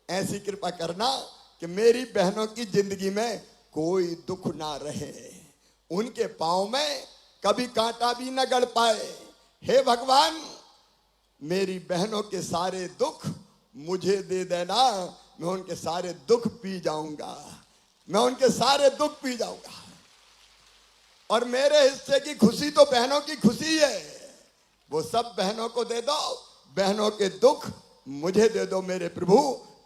[SPEAKER 8] ऐसी कृपा करना कि मेरी बहनों की जिंदगी में कोई दुख ना रहे, उनके पांव में कभी कांटा भी न गड़ पाए। हे भगवान, मेरी बहनों के सारे दुख मुझे दे देना, मैं उनके सारे दुख पी जाऊंगा, मैं उनके सारे दुख पी जाऊंगा। और मेरे हिस्से की खुशी तो बहनों की खुशी है, वो सब बहनों को दे दो, बहनों के दुख मुझे दे दो मेरे प्रभु,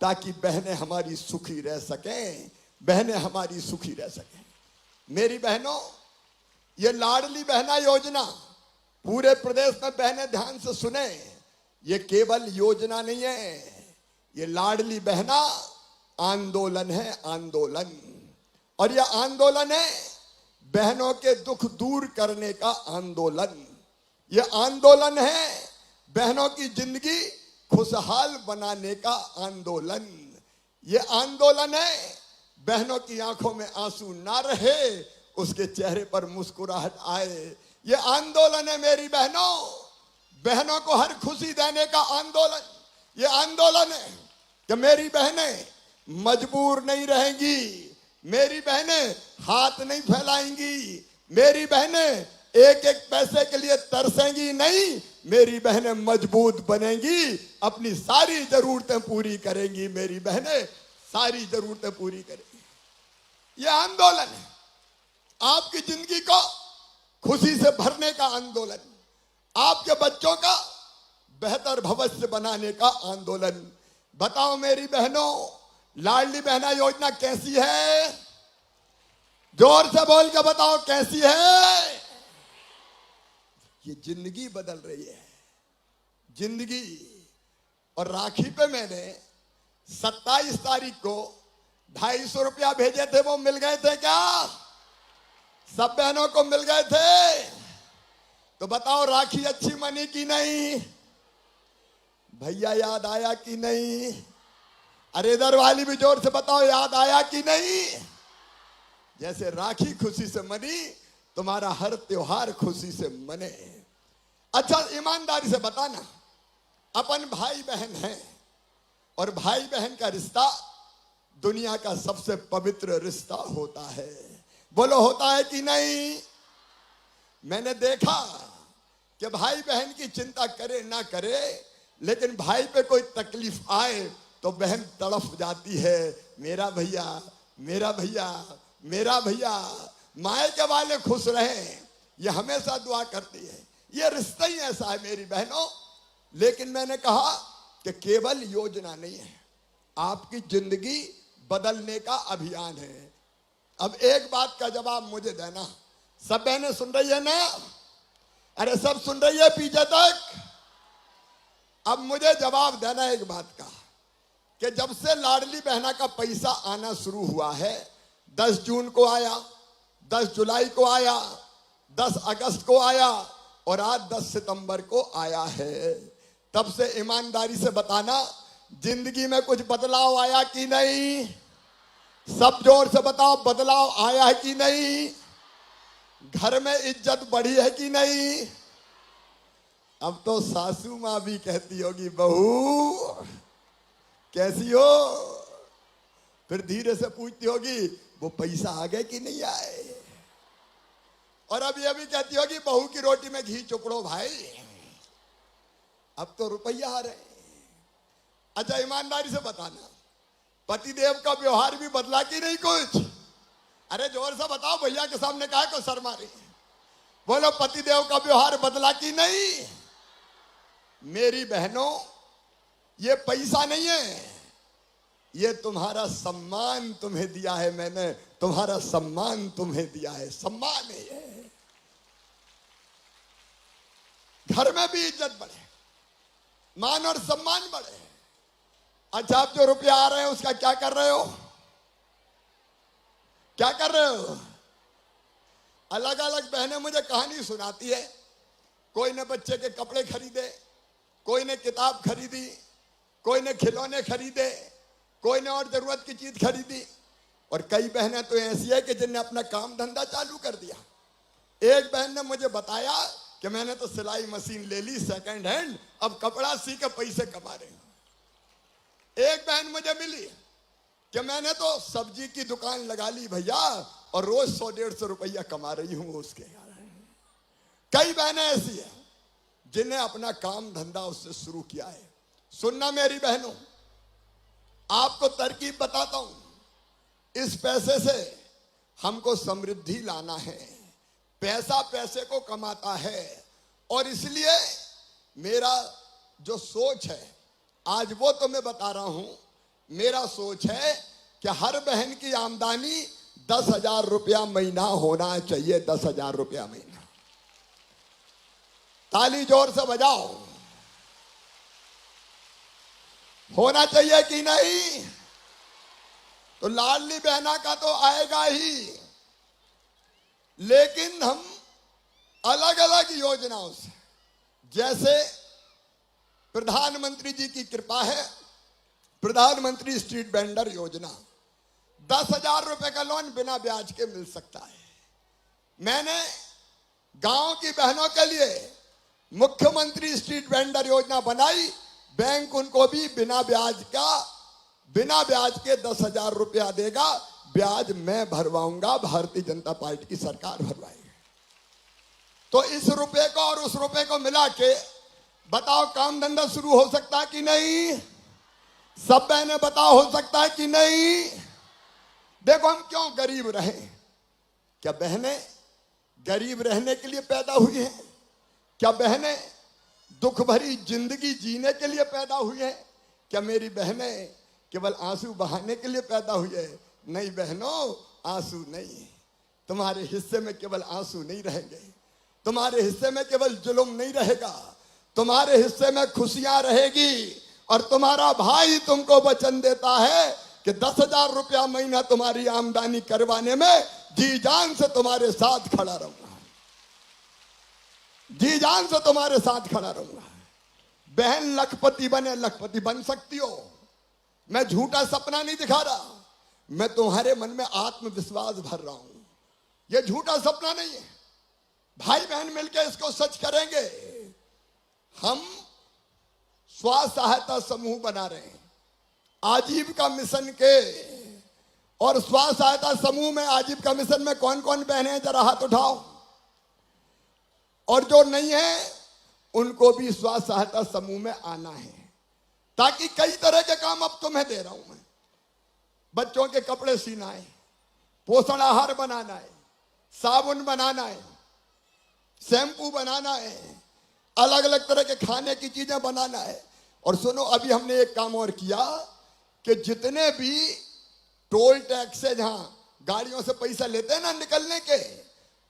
[SPEAKER 8] ताकि बहनें हमारी सुखी रह सकें, बहनें हमारी सुखी रह सकें। मेरी बहनों, ये लाडली बहना योजना पूरे प्रदेश में बहनें ध्यान से सुने, ये केवल योजना नहीं है, ये लाडली बहना आंदोलन है, आंदोलन। और यह आंदोलन है बहनों के दुख दूर करने का आंदोलन। यह आंदोलन है बहनों की जिंदगी खुशहाल बनाने का आंदोलन। यह आंदोलन है बहनों की आंखों में आंसू ना रहे, उसके चेहरे पर मुस्कुराहट आए। यह आंदोलन है मेरी बहनों, बहनों को हर खुशी देने का आंदोलन। यह आंदोलन है कि मेरी बहनें मजबूर नहीं रहेंगी, मेरी बहनें हाथ नहीं फैलाएंगी, मेरी बहनें एक एक पैसे के लिए तरसेंगी नहीं, मेरी बहनें मजबूत बनेंगी, अपनी सारी जरूरतें पूरी करेंगी, मेरी बहनें सारी जरूरतें पूरी करेंगी। यह आंदोलन है आपकी जिंदगी को खुशी से भरने का आंदोलन, आपके बच्चों का बेहतर भविष्य बनाने का आंदोलन। बताओ मेरी बहनों, लाडली बहना योजना कैसी है? जोर से बोल के बताओ कैसी है? ये जिंदगी बदल रही है, जिंदगी। और राखी पे मैंने 27 तारीख को 250 रुपया भेजे थे, वो मिल गए थे क्या? सब बहनों को मिल गए थे? तो बताओ राखी अच्छी मनी की नहीं? भैया याद आया कि नहीं? अरे इधर वाली भी जोर से बताओ याद आया कि नहीं? जैसे राखी खुशी से मनी, तुम्हारा हर त्योहार खुशी से मने। अच्छा ईमानदारी से बताना, अपन भाई बहन हैं, और भाई बहन का रिश्ता दुनिया का सबसे पवित्र रिश्ता होता है। बोलो होता है कि नहीं? मैंने देखा कि भाई बहन की चिंता करे ना करे, लेकिन भाई पे कोई तकलीफ आए तो बहन तड़फ जाती है, मेरा भैया, मेरा भैया, मेरा भैया। मायके वाले खुश रहें, ये हमेशा दुआ करती है। ये रिश्ता ही ऐसा है मेरी बहनों। लेकिन मैंने कहा कि केवल योजना नहीं है, आपकी जिंदगी बदलने का अभियान है। अब एक बात का जवाब मुझे देना, सब बहनें सुन रही है ना? अरे सब सुन रही है पीछे तक? अब मुझे जवाब देना एक बात का कि जब से लाडली बहना का पैसा आना शुरू हुआ है, 10 जून को आया, 10 जुलाई को आया, 10 अगस्त को आया और आज 10 सितंबर को आया है, तब से ईमानदारी से बताना जिंदगी में कुछ बदलाव आया कि नहीं? सब जोर से बताओ, बदलाव आया है कि नहीं? घर में इज्जत बढ़ी है कि नहीं? अब तो सासू माँ भी कहती होगी बहू कैसी हो, फिर धीरे से पूछती होगी वो पैसा आ गए कि नहीं आए, और अब ये भी कहती होगी बहू की रोटी में घी चुपड़ो भाई, अब तो रुपया आ रहे। अच्छा ईमानदारी से बताना, पतिदेव का व्यवहार भी बदला कि नहीं कुछ? अरे जोर से बताओ, भैया के सामने कहा को शर्मा रही? बोलो पतिदेव का व्यवहार बदला कि नहीं? मेरी बहनों, ये पैसा नहीं है, ये तुम्हारा सम्मान तुम्हें दिया है मैंने, तुम्हारा सम्मान तुम्हें दिया है, सम्मान है ये। घर में भी इज्जत बढ़े, मान और सम्मान बढ़े। अच्छा आप जो रुपया आ रहे हैं उसका क्या कर रहे हो? क्या कर रहे हो? अलग अलग बहनें मुझे कहानी सुनाती है, कोई ने बच्चे के कपड़े खरीदे, कोई ने किताब खरीदी, कोई ने खिलौने खरीदे, कोई ने और जरूरत की चीज खरीदी, और कई बहनें तो ऐसी है कि जिनने अपना काम धंधा चालू कर दिया। एक बहन ने मुझे बताया कि मैंने तो सिलाई मशीन ले ली सेकंड हैंड, अब कपड़ा सी के पैसे कमा रही हूं। एक बहन मुझे मिली कि मैंने तो सब्जी की दुकान लगा ली भैया, और रोज 100-150 रुपया कमा रही हूं उसके। कई बहनें ऐसी है जिन्हें अपना काम धंधा उससे शुरू किया है। सुनना मेरी बहनों, आपको तरकीब बताता हूं। इस पैसे से हमको समृद्धि लाना है, पैसा पैसे को कमाता है, और इसलिए मेरा जो सोच है आज वो तो मैं बता रहा हूं। मेरा सोच है कि हर बहन की आमदनी 10,000 रुपया महीना होना चाहिए, 10,000 रुपया महीना। ताली जोर से बजाओ, होना चाहिए कि नहीं? तो लाडली बहना का तो आएगा ही, लेकिन हम अलग अलग योजनाओं से, जैसे प्रधानमंत्री जी की कृपा है, प्रधानमंत्री स्ट्रीट वेंडर योजना, 10,000 रुपए का लोन बिना ब्याज के मिल सकता है। मैंने गांव की बहनों के लिए मुख्यमंत्री स्ट्रीट वेंडर योजना बनाई, बैंक उनको भी बिना ब्याज के 10,000 रुपया देगा, ब्याज मैं भरवाऊंगा, भारतीय जनता पार्टी की सरकार भरवाएगी। तो इस रुपए को और उस रुपए को मिला के बताओ काम धंधा शुरू हो सकता है कि नहीं? सब बहनें बताओ हो सकता है कि नहीं? देखो हम क्यों गरीब रहे? क्या बहनें गरीब रहने के लिए पैदा हुई हैं? क्या बहनें दुख भरी जिंदगी जीने के लिए पैदा हुई हैं? क्या मेरी बहनें केवल आंसू बहाने के लिए पैदा हुई है? नहीं बहनों, आंसू नहीं। तुम्हारे हिस्से में केवल आंसू नहीं रहेंगे, तुम्हारे हिस्से में केवल जुल्म नहीं रहेगा, तुम्हारे हिस्से में खुशियां रहेगी। और तुम्हारा भाई तुमको वचन देता है कि 10,000 रुपया महीना तुम्हारी आमदनी करवाने में जी जान से तुम्हारे साथ खड़ा रहूंगा, जी जान से तुम्हारे साथ खड़ा रहूंगा। बहन लखपति बने, लखपति बन सकती हो, मैं झूठा सपना नहीं दिखा रहा, मैं तुम्हारे मन में आत्मविश्वास भर रहा हूं, ये झूठा सपना नहीं है। भाई बहन मिलकर इसको सच करेंगे। हम स्व सहायता समूह बना रहे हैं आजीविका मिशन के, और स्व सहायता समूह में आजीविका मिशन में कौन कौन बहनें हैं जरा हाथ उठाओ, और जो नहीं है उनको भी स्व सहायता समूह में आना है, ताकि कई तरह के काम अब तुम्हें दे रहा हूं मैं। बच्चों के कपड़े सीना है, पोषण आहार बनाना है, साबुन बनाना है, शैम्पू बनाना है, अलग अलग तरह के खाने की चीजें बनाना है। और सुनो, अभी हमने एक काम और किया कि जितने भी टोल टैक्स से जहां गाड़ियों से पैसा लेते हैं ना निकलने के,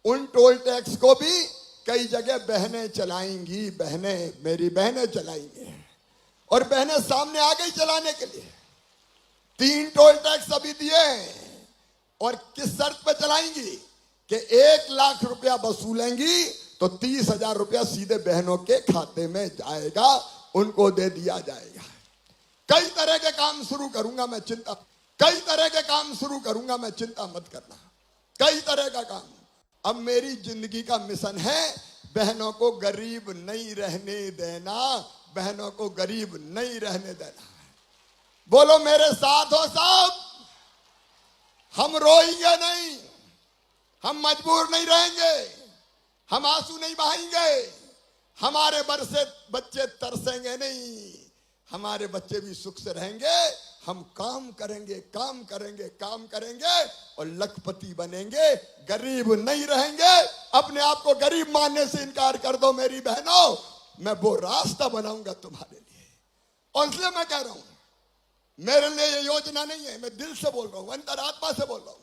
[SPEAKER 8] उन टोल टैक्स को भी कई जगह बहनें चलाएंगी, बहनें, मेरी बहनें चलाएंगी। और बहनें सामने आ गई चलाने के लिए। 3 टोल टैक्स अभी दिए हैं और किस शर्त पे चलाएंगी कि 1 लाख रुपया वसूलेंगी तो 30,000 रुपया सीधे बहनों के खाते में जाएगा, उनको दे दिया जाएगा। कई तरह के काम शुरू करूंगा मैं, कई तरह के काम शुरू करूंगा मैं, चिंता मत करना। कई तरह का काम। अब मेरी जिंदगी का मिशन है बहनों को गरीब नहीं रहने देना, बहनों को गरीब नहीं रहने देना। बोलो मेरे साथ हो सब। हम रोएंगे नहीं, हम मजबूर नहीं रहेंगे, हम आंसू नहीं बहाएंगे, हमारे बच्चे तरसेंगे नहीं, हमारे बच्चे भी सुख से रहेंगे। हम काम करेंगे, काम करेंगे, काम करेंगे और लखपति बनेंगे, गरीब नहीं रहेंगे। अपने आप को गरीब मानने से इनकार कर दो मेरी बहनों, मैं वो रास्ता बनाऊंगा तुम्हारे लिए। और इसलिए मैं कह रहा हूं, मेरे लिए ये योजना नहीं है, मैं दिल से बोल रहा हूं, अंतरात्मा से बोल रहा हूं।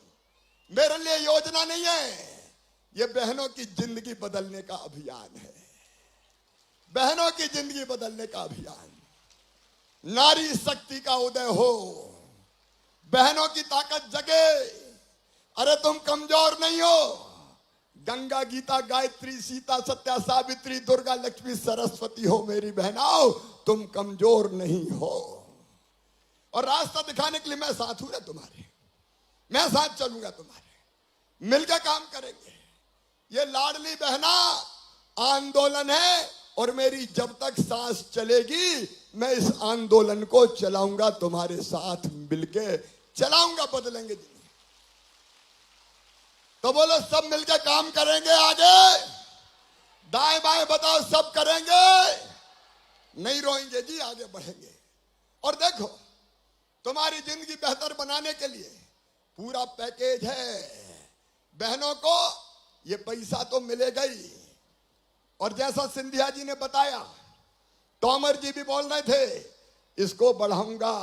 [SPEAKER 8] मेरे लिए योजना नहीं है, ये बहनों की जिंदगी बदलने का अभियान है, बहनों की जिंदगी बदलने का अभियान। नारी शक्ति का उदय हो, बहनों की ताकत जगे। अरे तुम कमजोर नहीं हो। गंगा, गीता, गायत्री, सीता, सत्या, सावित्री, दुर्गा, लक्ष्मी, सरस्वती हो मेरी बहनों, तुम कमजोर नहीं हो। और रास्ता दिखाने के लिए मैं साथ हूं ना तुम्हारे, मैं साथ चलूंगा तुम्हारे, मिलकर काम करेंगे। ये लाडली बहना आंदोलन है और मेरी जब तक सांस चलेगी मैं इस आंदोलन को चलाऊंगा, तुम्हारे साथ मिलके चलाऊंगा, बदलेंगे जिंदगी। तो बोलो सब मिलकर काम करेंगे, आगे दाएं बाएं बताओ, सब करेंगे, नहीं रोएंगे जी, आगे बढ़ेंगे। और देखो तुम्हारी जिंदगी बेहतर बनाने के लिए पूरा पैकेज है। बहनों को ये पैसा तो मिलेगा ही, और जैसा सिंधिया जी ने बताया, तोमर जी भी बोल रहे थे, इसको बढ़ाऊंगा,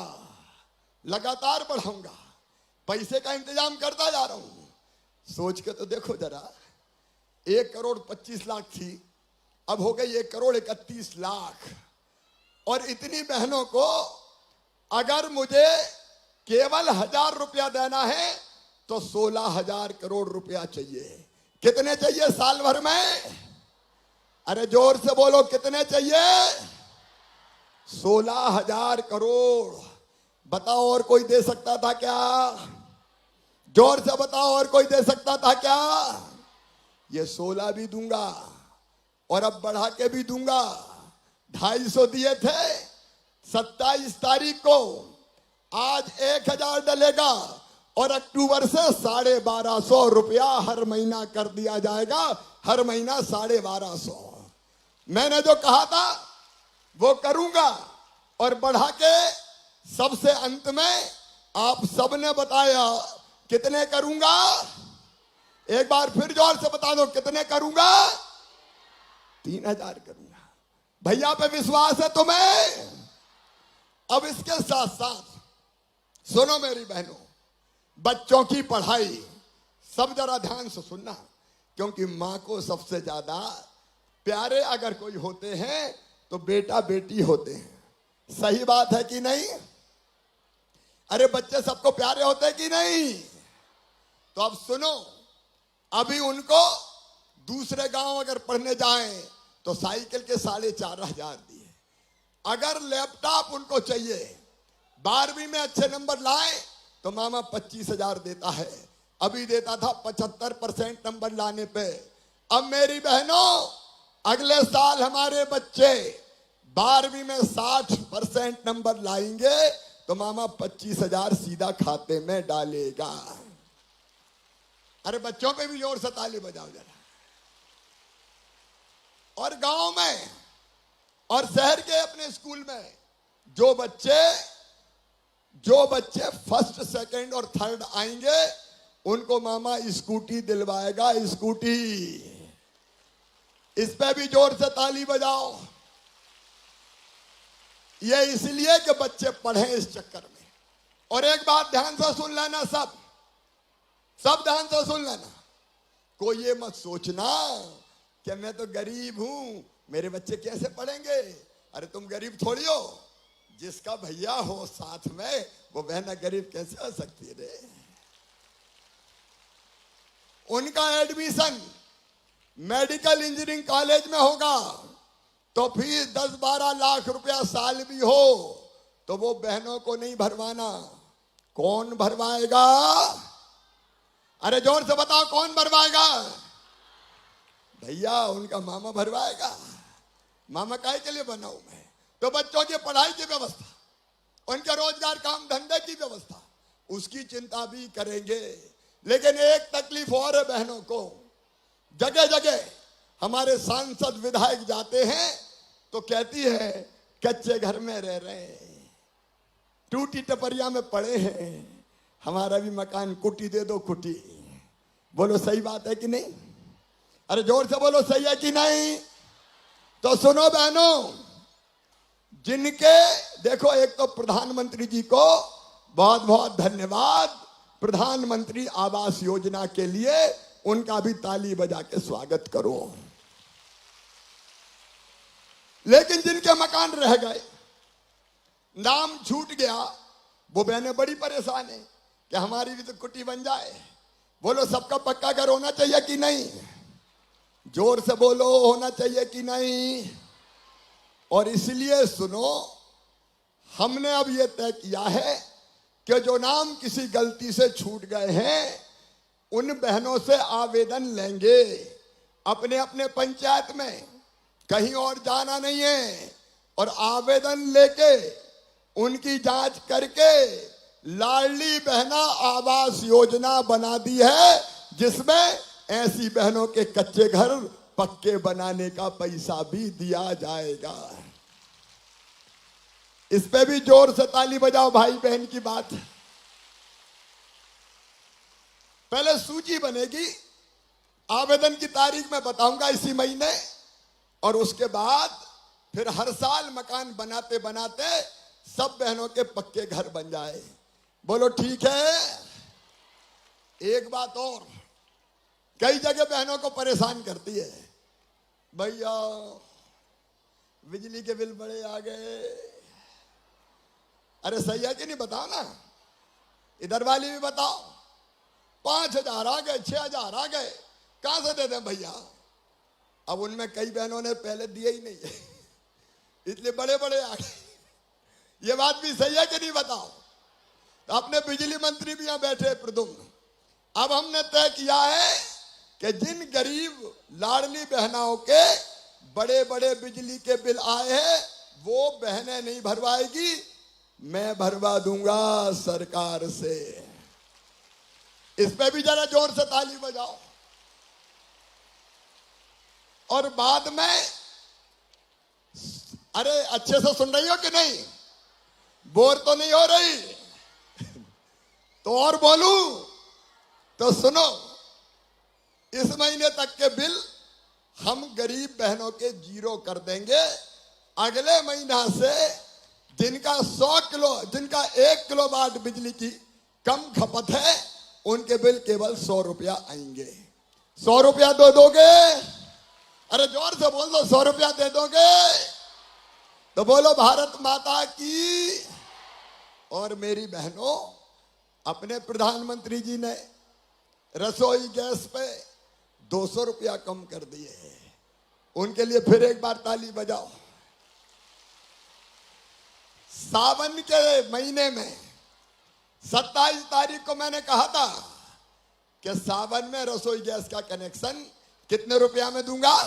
[SPEAKER 8] लगातार बढ़ाऊंगा, पैसे का इंतजाम करता जा रहा हूं। सोच के तो देखो जरा, 1,25,00,000 थी, अब हो गई 1,31,00,000। और इतनी बहनों को अगर मुझे केवल 1,000 रुपया देना है तो 16,000 करोड़ रुपया चाहिए। कितने चाहिए साल भर में? अरे जोर से बोलो, कितने चाहिए? 16,000 करोड़। बताओ और कोई दे सकता था क्या? जोर से बताओ, और कोई दे सकता था क्या? ये 16 भी दूंगा और अब बढ़ा के भी दूंगा। 250 दिए थे 27 तारीख को, आज 1,000 डलेगा और अक्टूबर से 1,250 रुपया हर महीना कर दिया जाएगा। हर महीना 1,250। मैंने जो कहा था वो करूंगा। और बढ़ा के सबसे अंत में आप सबने बताया कितने करूंगा? एक बार फिर जोर से बता दो, कितने करूंगा? 3,000 करूंगा। भैया पे विश्वास है तुम्हें? अब इसके साथ साथ सुनो मेरी बहनों, बच्चों की पढ़ाई सब जरा ध्यान से सुनना, क्योंकि मां को सबसे ज्यादा प्यारे अगर कोई होते हैं तो बेटा बेटी होते हैं। सही बात है कि नहीं? अरे बच्चे सबको प्यारे होते हैं कि नहीं? तो अब सुनो, अभी उनको दूसरे गांव अगर पढ़ने जाएं तो साइकिल के 4,500 दिए। अगर लैपटॉप उनको चाहिए, 12वीं में अच्छे नंबर लाए तो मामा 25,000 देता है। अभी देता था 75% नंबर लाने पे। अब मेरी बहनों, अगले साल हमारे बच्चे 12वीं में 60% नंबर लाएंगे तो मामा 25,000 सीधा खाते में डालेगा। अरे बच्चों पे भी जोर से ताली बजाओ जरा। और गांव में और शहर के अपने स्कूल में जो बच्चे फर्स्ट, सेकंड और थर्ड आएंगे उनको मामा स्कूटी दिलवाएगा। स्कूटी, इस पे भी जोर से ताली बजाओ। ये इसलिए कि बच्चे पढ़ें इस चक्कर में। और एक बात ध्यान से सुन लेना, सब ध्यान से सुन लेना। कोई ये मत सोचना कि मैं तो गरीब हूं, मेरे बच्चे कैसे पढ़ेंगे। अरे तुम गरीब थोड़ी हो, जिसका भैया हो साथ में वो बहना गरीब कैसे हो सकती है रे। उनका एडमिशन मेडिकल इंजीनियरिंग कॉलेज में होगा तो फीस 10-12 लाख रुपया साल भी हो तो वो बहनों को नहीं भरवाना। कौन भरवाएगा? अरे जोर से बताओ कौन भरवाएगा? भैया उनका मामा भरवाएगा। मामा काहे के लिए बना हूं मैं? तो बच्चों की पढ़ाई की व्यवस्था, उनके रोजगार काम धंधे की व्यवस्था, उसकी चिंता भी करेंगे। लेकिन एक तकलीफ और है बहनों को, जगह जगह हमारे सांसद विधायक जाते हैं तो कहती है कच्चे घर में रह रहे हैं, टूटी टपरिया में पड़े हैं, हमारा भी मकान कुटी दे दो कुटी। बोलो सही बात है कि नहीं? अरे जोर से बोलो सही है कि नहीं? तो सुनो बहनों, जिनके देखो, एक तो प्रधानमंत्री जी को बहुत बहुत धन्यवाद, प्रधानमंत्री आवास योजना के लिए उनका भी ताली बजा के स्वागत करो। लेकिन जिनके मकान रह गए, नाम छूट गया, वो बहनें बड़ी परेशान है कि हमारी भी तो कुटी बन जाए। बोलो सबका पक्का घर होना चाहिए कि नहीं? जोर से बोलो होना चाहिए कि नहीं? और इसलिए सुनो, हमने अब यह तय किया है कि जो नाम किसी गलती से छूट गए हैं उन बहनों से आवेदन लेंगे अपने अपने पंचायत में, कहीं और जाना नहीं है। और आवेदन लेके उनकी जांच करके लाडली बहना आवास योजना बना दी है, जिसमें ऐसी बहनों के कच्चे घर पक्के बनाने का पैसा भी दिया जाएगा। इस पे भी जोर से ताली बजाओ भाई बहन की बात। पहले सूची बनेगी, आवेदन की तारीख मैं बताऊंगा इसी महीने, और उसके बाद फिर हर साल मकान बनाते बनाते सब बहनों के पक्के घर बन जाए। बोलो ठीक है? एक बात और कई जगह बहनों को परेशान करती है, भैया बिजली के बिल बड़े आ गए। अरे सही है कि नहीं? बताओ ना, इधर वाली भी बताओ। 5,000 आ गए, 6,000 आ गए, कहां से दे दें भैया? अब उनमें कई बहनों ने पहले दिए ही नहीं है, इसलिए बड़े बड़े आ गए। ये बात भी सही है कि नहीं? बताओ। तो अपने बिजली मंत्री भी यहां बैठे प्रदुम्न, अब हमने तय किया है कि जिन गरीब लाडली बहनाओं के बड़े बड़े बिजली के बिल आए हैं वो बहनें नहीं भरवाएगी, मैं भरवा दूंगा सरकार से। इस पे भी जरा जोर से ताली बजाओ। और बाद में, अरे अच्छे से सुन रही हो कि नहीं? बोर तो नहीं हो रही? तो और बोलूं तो सुनो, इस महीने तक के बिल हम गरीब बहनों के 0 कर देंगे। अगले महीना से जिनका 1 किलोवाट बिजली की कम खपत है उनके बिल केवल 100 रुपया आएंगे। 100 रुपया दो दोगे? अरे जोर से बोल दो, 100 रुपया दे दोगे? तो बोलो भारत माता की। और मेरी बहनों, अपने प्रधानमंत्री जी ने रसोई गैस पे 200 रुपया कम कर दिए हैं, उनके लिए फिर एक बार ताली बजाओ। सावन के महीने में 27 तारीख को मैंने कहा था कि सावन में रसोई गैस का कनेक्शन कितने रुपया में दूंगा?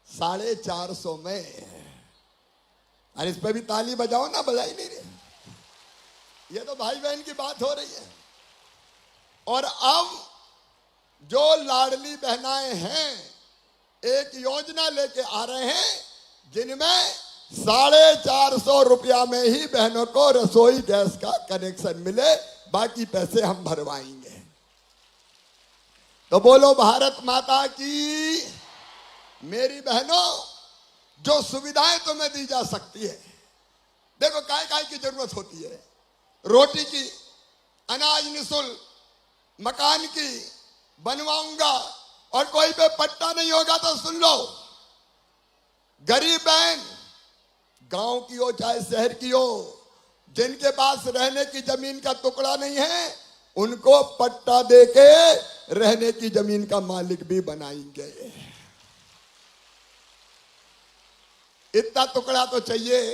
[SPEAKER 8] 450 में। अरे इस पे भी ताली बजाओ ना, बजाई नहीं रही। ये तो भाई बहन की बात हो रही है। और अब जो लाडली बहनाएं हैं एक योजना लेके आ रहे हैं जिनमें 450 रुपया में ही बहनों को रसोई गैस का कनेक्शन मिले, बाकी पैसे हम भरवाएंगे। तो बोलो भारत माता की। मेरी बहनों, जो सुविधाएं तुम्हें दी जा सकती है, देखो काय काय की जरूरत होती है, रोटी की, अनाज निःशुल्क, मकान की, बनवाऊंगा। और कोई पे पट्टा नहीं होगा तो सुन लो, गरीब बहन गांव की हो चाहे शहर की हो, जिनके पास रहने की जमीन का टुकड़ा नहीं है, उनको पट्टा देके रहने की जमीन का मालिक भी बनाएंगे। इतना टुकड़ा तो चाहिए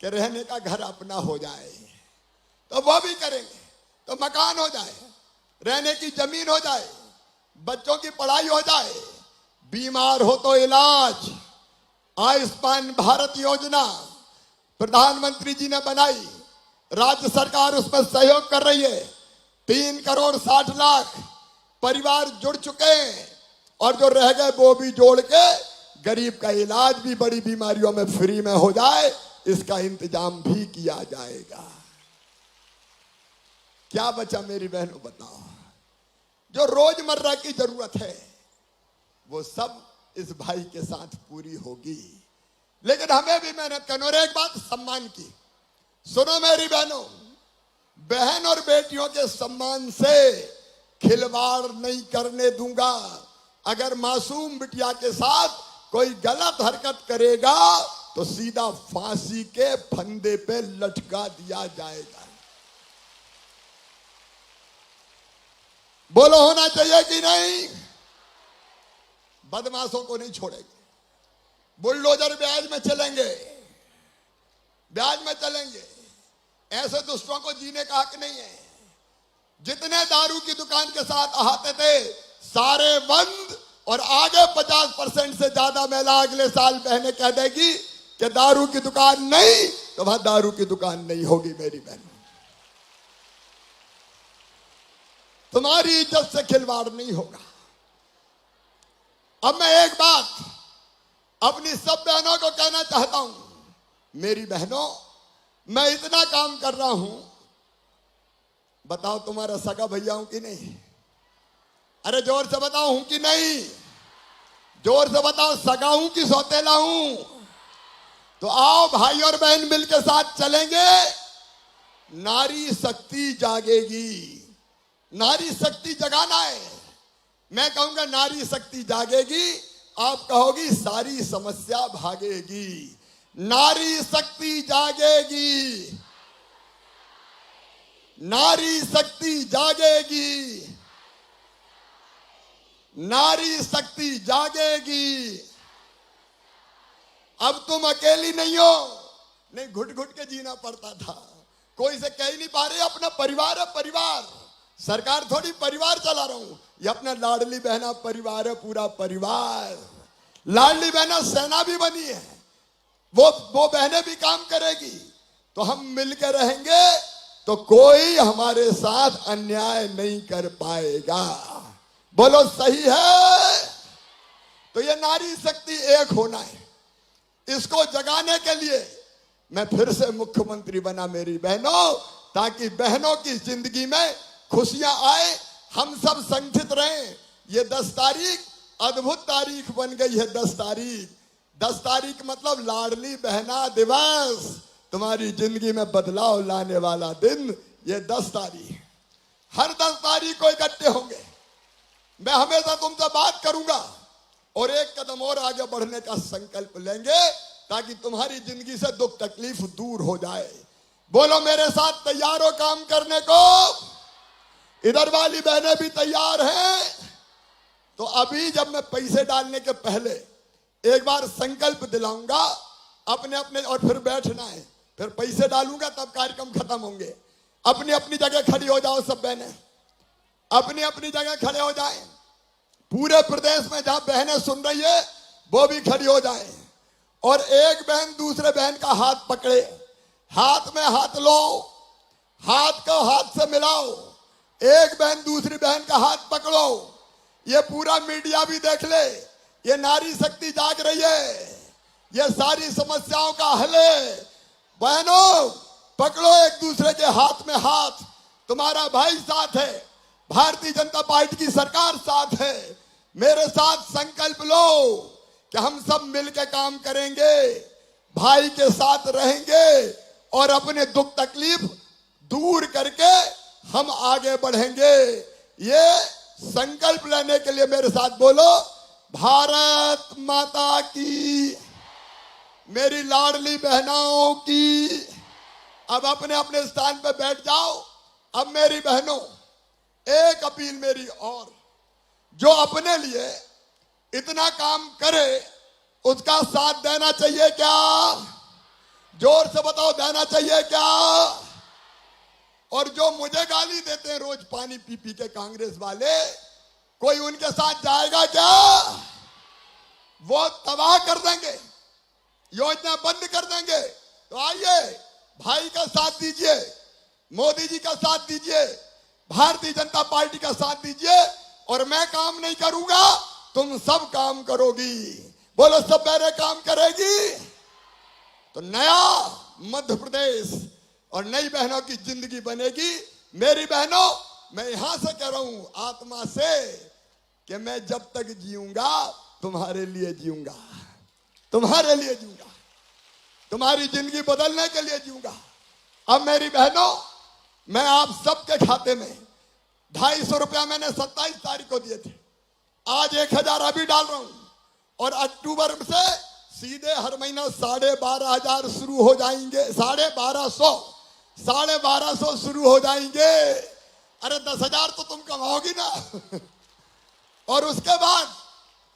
[SPEAKER 8] कि रहने का घर अपना हो जाए, तो वो भी करेंगे। तो मकान हो जाए, रहने की जमीन हो जाए, बच्चों की पढ़ाई हो जाए, बीमार हो तो इलाज। आयुष्मान भारत योजना प्रधानमंत्री जी ने बनाई, राज्य सरकार उसमें सहयोग कर रही है। 3,60,00,000 परिवार जुड़ चुके हैं, और जो रह गए वो भी जोड़ के गरीब का इलाज भी बड़ी बीमारियों में फ्री में हो जाए, इसका इंतजाम भी किया जाएगा। क्या बचा मेरी बहनों बताओ? जो रोजमर्रा की जरूरत है वो सब इस भाई के साथ पूरी होगी, लेकिन हमें भी मेहनत करनी। और एक बात सम्मान की, सुनो मेरी बहनों, बहन और बेटियों के सम्मान से खिलवाड़ नहीं करने दूंगा। अगर मासूम बिटिया के साथ कोई गलत हरकत करेगा तो सीधा फांसी के फंदे पे लटका दिया जाएगा। बोलो होना चाहिए कि नहीं? बदमाशों को नहीं छोड़ेंगे, बुलडोजर ब्याज में चलेंगे, ब्याज में चलेंगे। ऐसे दुष्टों को जीने का हक नहीं है। जितने दारू की दुकान के साथ अहाते थे सारे बंद, और आगे 50% से ज्यादा महिला अगले साल बहने कह देगी कि दारू की दुकान नहीं, तो वहां दारू की दुकान नहीं होगी। मेरी बहन, तुम्हारी इज्जत से खिलवाड़ नहीं होगा। अब मैं एक बात अपनी सब बहनों को कहना चाहता हूं, मेरी बहनों, मैं इतना काम कर रहा हूं, बताओ तुम्हारा सगा भैया हूं कि नहीं? अरे जोर से बताओ हूं कि नहीं? जोर से बताओ, सगा हूं कि सौतेला हूं? तो आओ भाई और बहन मिलकर साथ चलेंगे, नारी शक्ति जागेगी। नारी शक्ति जगाना है। मैं कहूंगा नारी शक्ति जागेगी, आप कहोगी सारी समस्या भागेगी। नारी शक्ति जागेगी, नारी शक्ति जागेगी, नारी शक्ति जागेगी। अब तुम अकेली नहीं हो। नहीं, घुट घुट के जीना पड़ता था, कोई से कह ही नहीं पा रहे। अपना परिवार है, परिवार। सरकार थोड़ी परिवार चला रहा हूं, ये अपना लाडली बहना परिवार है, पूरा परिवार। लाडली बहना सेना भी बनी है, वो बहनें भी काम करेगी। तो हम मिलकर रहेंगे तो कोई हमारे साथ अन्याय नहीं कर पाएगा। बोलो सही है? तो ये नारी शक्ति एक होना है, इसको जगाने के लिए मैं फिर से मुख्यमंत्री बना मेरी बहनों, ताकि बहनों की जिंदगी में खुशियां आए, हम सब संगठित रहें। ये 10 तारीख अद्भुत तारीख बन गई है। 10 तारीख, 10 तारीख मतलब लाडली बहना दिवस, तुम्हारी जिंदगी में बदलाव लाने वाला दिन। ये 10 तारीख, हर 10 तारीख को इकट्ठे होंगे। मैं हमेशा तुमसे बात करूंगा और एक कदम और आगे बढ़ने का संकल्प लेंगे, ताकि तुम्हारी जिंदगी से दुख तकलीफ दूर हो जाए। बोलो मेरे साथ तैयार हो काम करने को? इधर वाली बहनें भी तैयार हैं? तो अभी जब मैं पैसे डालने के पहले एक बार संकल्प दिलाऊंगा अपने अपने, और फिर बैठना है, फिर पैसे डालूंगा, तब कार्यक्रम खत्म होंगे। अपनी अपनी जगह खड़ी हो जाओ, सब बहनें अपनी अपनी जगह खड़े हो जाएं। पूरे प्रदेश में जहां बहनें सुन रही है वो भी खड़ी हो जाएं, और एक बहन दूसरे बहन का हाथ पकड़े, हाथ में हाथ लो, हाथ को हाथ से मिलाओ, एक बहन दूसरी बहन का हाथ पकड़ो। ये पूरा मीडिया भी देख ले, ये नारी शक्ति जाग रही है, ये सारी समस्याओं का हल है। बहनों पकड़ो एक दूसरे के हाथ में हाथ, तुम्हारा भाई साथ है, भारतीय जनता पार्टी की सरकार साथ है। मेरे साथ संकल्प लो कि हम सब मिलकर काम करेंगे, भाई के साथ रहेंगे, और अपने दुख तकलीफ दूर करके हम आगे बढ़ेंगे। ये संकल्प लेने के लिए मेरे साथ बोलो, भारत माता की, मेरी लाडली बहनों की। अब अपने अपने स्थान पर बैठ जाओ। अब मेरी बहनों, एक अपील मेरी और, जो अपने लिए इतना काम करे उसका साथ देना चाहिए क्या? जोर से बताओ, देना चाहिए क्या? और जो मुझे गाली देते हैं रोज पानी पी पी के कांग्रेस वाले, कोई उनके साथ जाएगा क्या? वो तबाह कर देंगे, योजना बंद कर देंगे। तो आइए, भाई का साथ दीजिए, मोदी जी का साथ दीजिए, भारतीय जनता पार्टी का साथ दीजिए। और मैं काम नहीं करूंगा, तुम सब काम करोगी। बोलो, सब मेरे काम करेगी तो नया मध्य प्रदेश और नई बहनों की जिंदगी बनेगी। मेरी बहनों, मैं यहां से कह रहा हूं आत्मा से कि मैं जब तक जीऊंगा तुम्हारे लिए जीऊंगा, तुम्हारे लिए जीऊंगा, तुम्हारी जिंदगी बदलने के लिए जीऊंगा। अब मेरी बहनों, मैं आप सबके खाते में 250 रुपया मैंने 27 तारीख को दिए थे, आज 1000 अभी डाल रहा हूं। और अक्टूबर से सीधे हर महीना 12,500 शुरू हो जाएंगे, 12,500 शुरू हो जाएंगे। अरे 10,000 तो तुम कमाओगी ना। और उसके बाद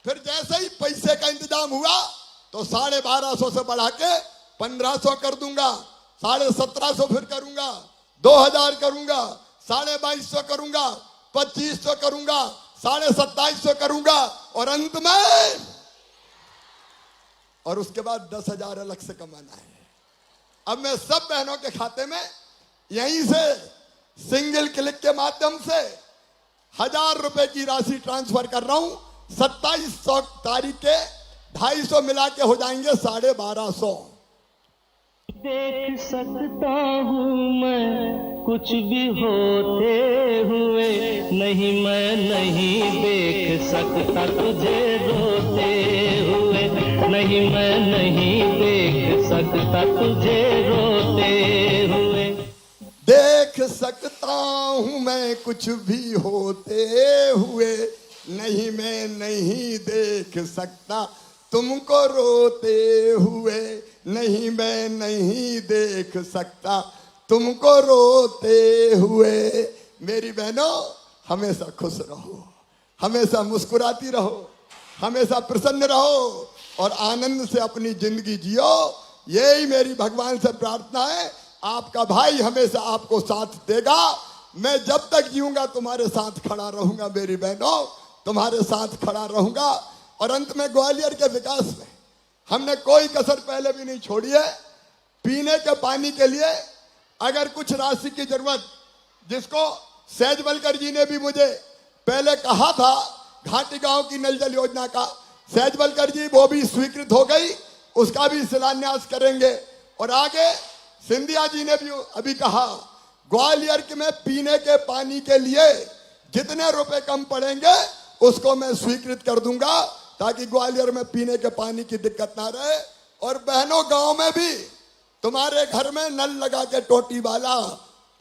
[SPEAKER 8] फिर जैसे ही पैसे का इंतजाम हुआ तो 12,500 से बढ़ा के 1,500 कर दूंगा, 1750 फिर करूंगा, 2,000 करूंगा, 2250 करूंगा, 2500 करूंगा, 2750 करूंगा और अंत में, और उसके बाद 10,000 अलग से कमाना है। अब मैं सब बहनों के खाते में यहीं से सिंगल क्लिक के माध्यम से 1,000 रुपए की राशि ट्रांसफर कर रहा हूं। 2700 तारीख के 250 मिला के हो जाएंगे 1250।
[SPEAKER 9] देख सकता हूँ मैं कुछ भी होते हुए, नहीं मैं नहीं देख सकता तुझे रोते हुए, नहीं मैं नहीं देख सकता तुझे रोते हुए।
[SPEAKER 8] देख सकता हूँ मैं कुछ भी होते हुए, नहीं मैं नहीं देख सकता तुमको रोते हुए, नहीं मैं नहीं देख सकता तुमको रोते हुए। मेरी बहनों, हमेशा खुश रहो, हमेशा मुस्कुराती रहो, हमेशा प्रसन्न रहो और आनंद से अपनी जिंदगी जियो। यही मेरी भगवान से प्रार्थना है। आपका भाई हमेशा आपको साथ देगा। मैं जब तक जीऊंगा तुम्हारे साथ खड़ा रहूंगा। मेरी बहनों, तुम्हारे साथ खड़ा रहूंगा। और अंत में ग्वालियर के विकास में हमने कोई कसर पहले भी नहीं छोड़ी है। पीने के पानी के लिए अगर कुछ राशि की जरूरत, जिसको सहजवलकर जी ने भी मुझे पहले कहा था घाटी गांव की नल जल योजना का, सहजवलकर जी वो भी स्वीकृत हो गई, उसका भी शिलान्यास करेंगे। और आगे सिंधिया जी ने भी अभी कहा ग्वालियर में पीने के पानी के लिए जितने रुपए कम पड़ेंगे उसको मैं स्वीकृत कर दूंगा, ताकि ग्वालियर में पीने के पानी की दिक्कत ना रहे। और बहनों, गांव में भी तुम्हारे घर में नल लगा के टोटी वाला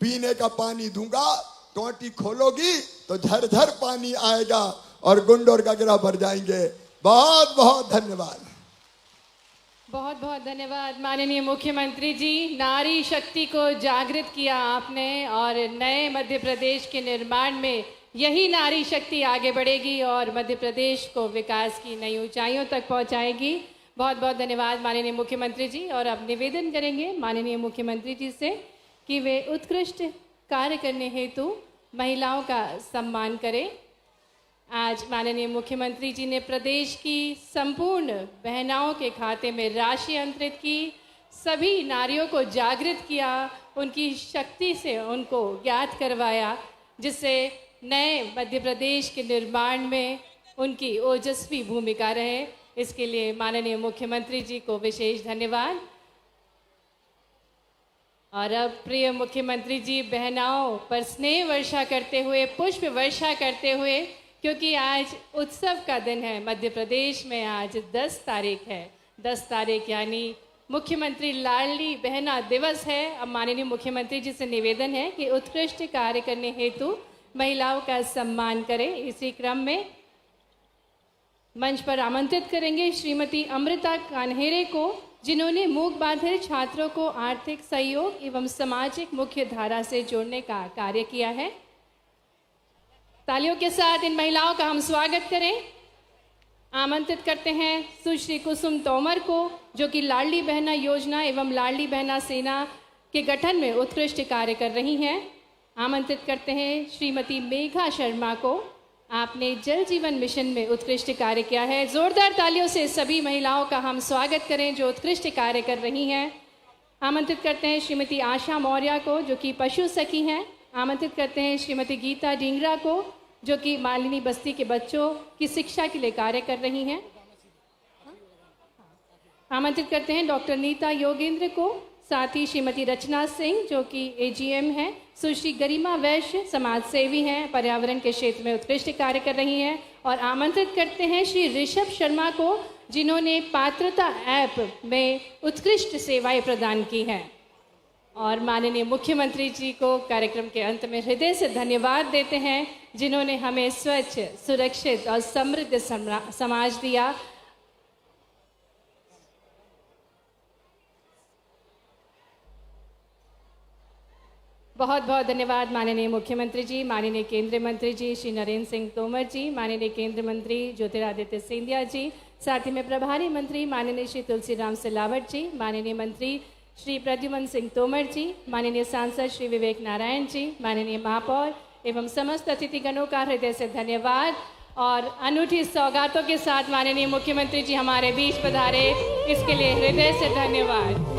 [SPEAKER 8] पीने का पानी दूंगा। टोटी खोलोगी तो झरझर पानी आएगा और गुंडोर का गिरा भर जाएंगे। बहुत बहुत धन्यवाद।
[SPEAKER 1] बहुत बहुत धन्यवाद माननीय मुख्यमंत्री जी। नारी शक्ति को जागृत किया आपने और नए मध्य प्रदेश के निर्माण में यही नारी शक्ति आगे बढ़ेगी और मध्य प्रदेश को विकास की नई ऊंचाइयों तक पहुंचाएगी। बहुत बहुत धन्यवाद माननीय मुख्यमंत्री जी। और अब निवेदन करेंगे माननीय मुख्यमंत्री जी से कि वे उत्कृष्ट कार्य करने हेतु महिलाओं का सम्मान करें। आज माननीय मुख्यमंत्री जी ने प्रदेश की संपूर्ण बहनाओं के खाते में राशि अंतरित की, सभी नारियों को जागृत किया, उनकी शक्ति से उनको ज्ञात करवाया, जिससे नए मध्य प्रदेश के निर्माण में उनकी ओजस्वी भूमिका रहे। इसके लिए माननीय मुख्यमंत्री जी को विशेष धन्यवाद। और अब प्रिय मुख्यमंत्री जी बहनाओं पर स्नेह वर्षा करते हुए, पुष्प वर्षा करते हुए, क्योंकि आज उत्सव का दिन है मध्य प्रदेश में। आज 10 तारीख है, 10 तारीख यानी मुख्यमंत्री लाडली बहना दिवस है। अब माननीय मुख्यमंत्री जी से निवेदन है कि उत्कृष्ट कार्य करने हेतु महिलाओं का सम्मान करें। इसी क्रम में मंच पर आमंत्रित करेंगे श्रीमती अमृता कान्हेरे को, जिन्होंने मूक बधिर छात्रों को आर्थिक सहयोग एवं सामाजिक मुख्य धारा से जोड़ने का कार्य किया है। तालियों के साथ इन महिलाओं का हम स्वागत करें। आमंत्रित करते हैं सुश्री कुसुम तोमर को, जो कि लाडली बहना योजना एवं लाडली बहना सेना के गठन में उत्कृष्ट कार्य कर रही हैं। आमंत्रित करते हैं श्रीमती मेघा शर्मा को, आपने जल जीवन मिशन में उत्कृष्ट कार्य किया है। जोरदार तालियों से सभी महिलाओं का हम स्वागत करें जो उत्कृष्ट कार्य कर रही हैं। आमंत्रित करते हैं श्रीमती आशा मौर्य को, जो कि पशु सखी हैं। आमंत्रित करते हैं श्रीमती गीता डिंगरा को, जो कि मालिनी बस्ती के बच्चों की शिक्षा के लिए कार्य कर रही हैं। आमंत्रित करते हैं डॉक्टर नीता योगेंद्र को, साथ ही श्रीमती रचना सिंह जो कि AGM हैं, सुश्री गरिमा वैश्य समाज सेवी हैं, पर्यावरण के क्षेत्र में उत्कृष्ट कार्य कर रही हैं। और आमंत्रित करते हैं श्री ऋषभ शर्मा को, जिन्होंने पात्रता ऐप में उत्कृष्ट सेवाएं प्रदान की हैं। और माननीय मुख्यमंत्री जी को कार्यक्रम के अंत में हृदय से धन्यवाद देते हैं, जिन्होंने हमें स्वच्छ, सुरक्षित और समृद्ध समाज दिया। बहुत बहुत धन्यवाद माननीय मुख्यमंत्री जी, माननीय केंद्रीय मंत्री जी श्री नरेंद्र सिंह तोमर जी, माननीय केंद्रीय मंत्री ज्योतिरादित्य सिंधिया जी, साथ ही में प्रभारी मंत्री माननीय श्री तुलसीराम सिलावट जी, माननीय मंत्री श्री प्रद्युमन सिंह तोमर जी, माननीय सांसद श्री विवेक नारायण जी, माननीय महापौर एवं समस्त अतिथिगणों का हृदय से धन्यवाद। और अनूठी सौगातों के साथ माननीय मुख्यमंत्री जी हमारे बीच पधारे, इसके लिए हृदय से धन्यवाद।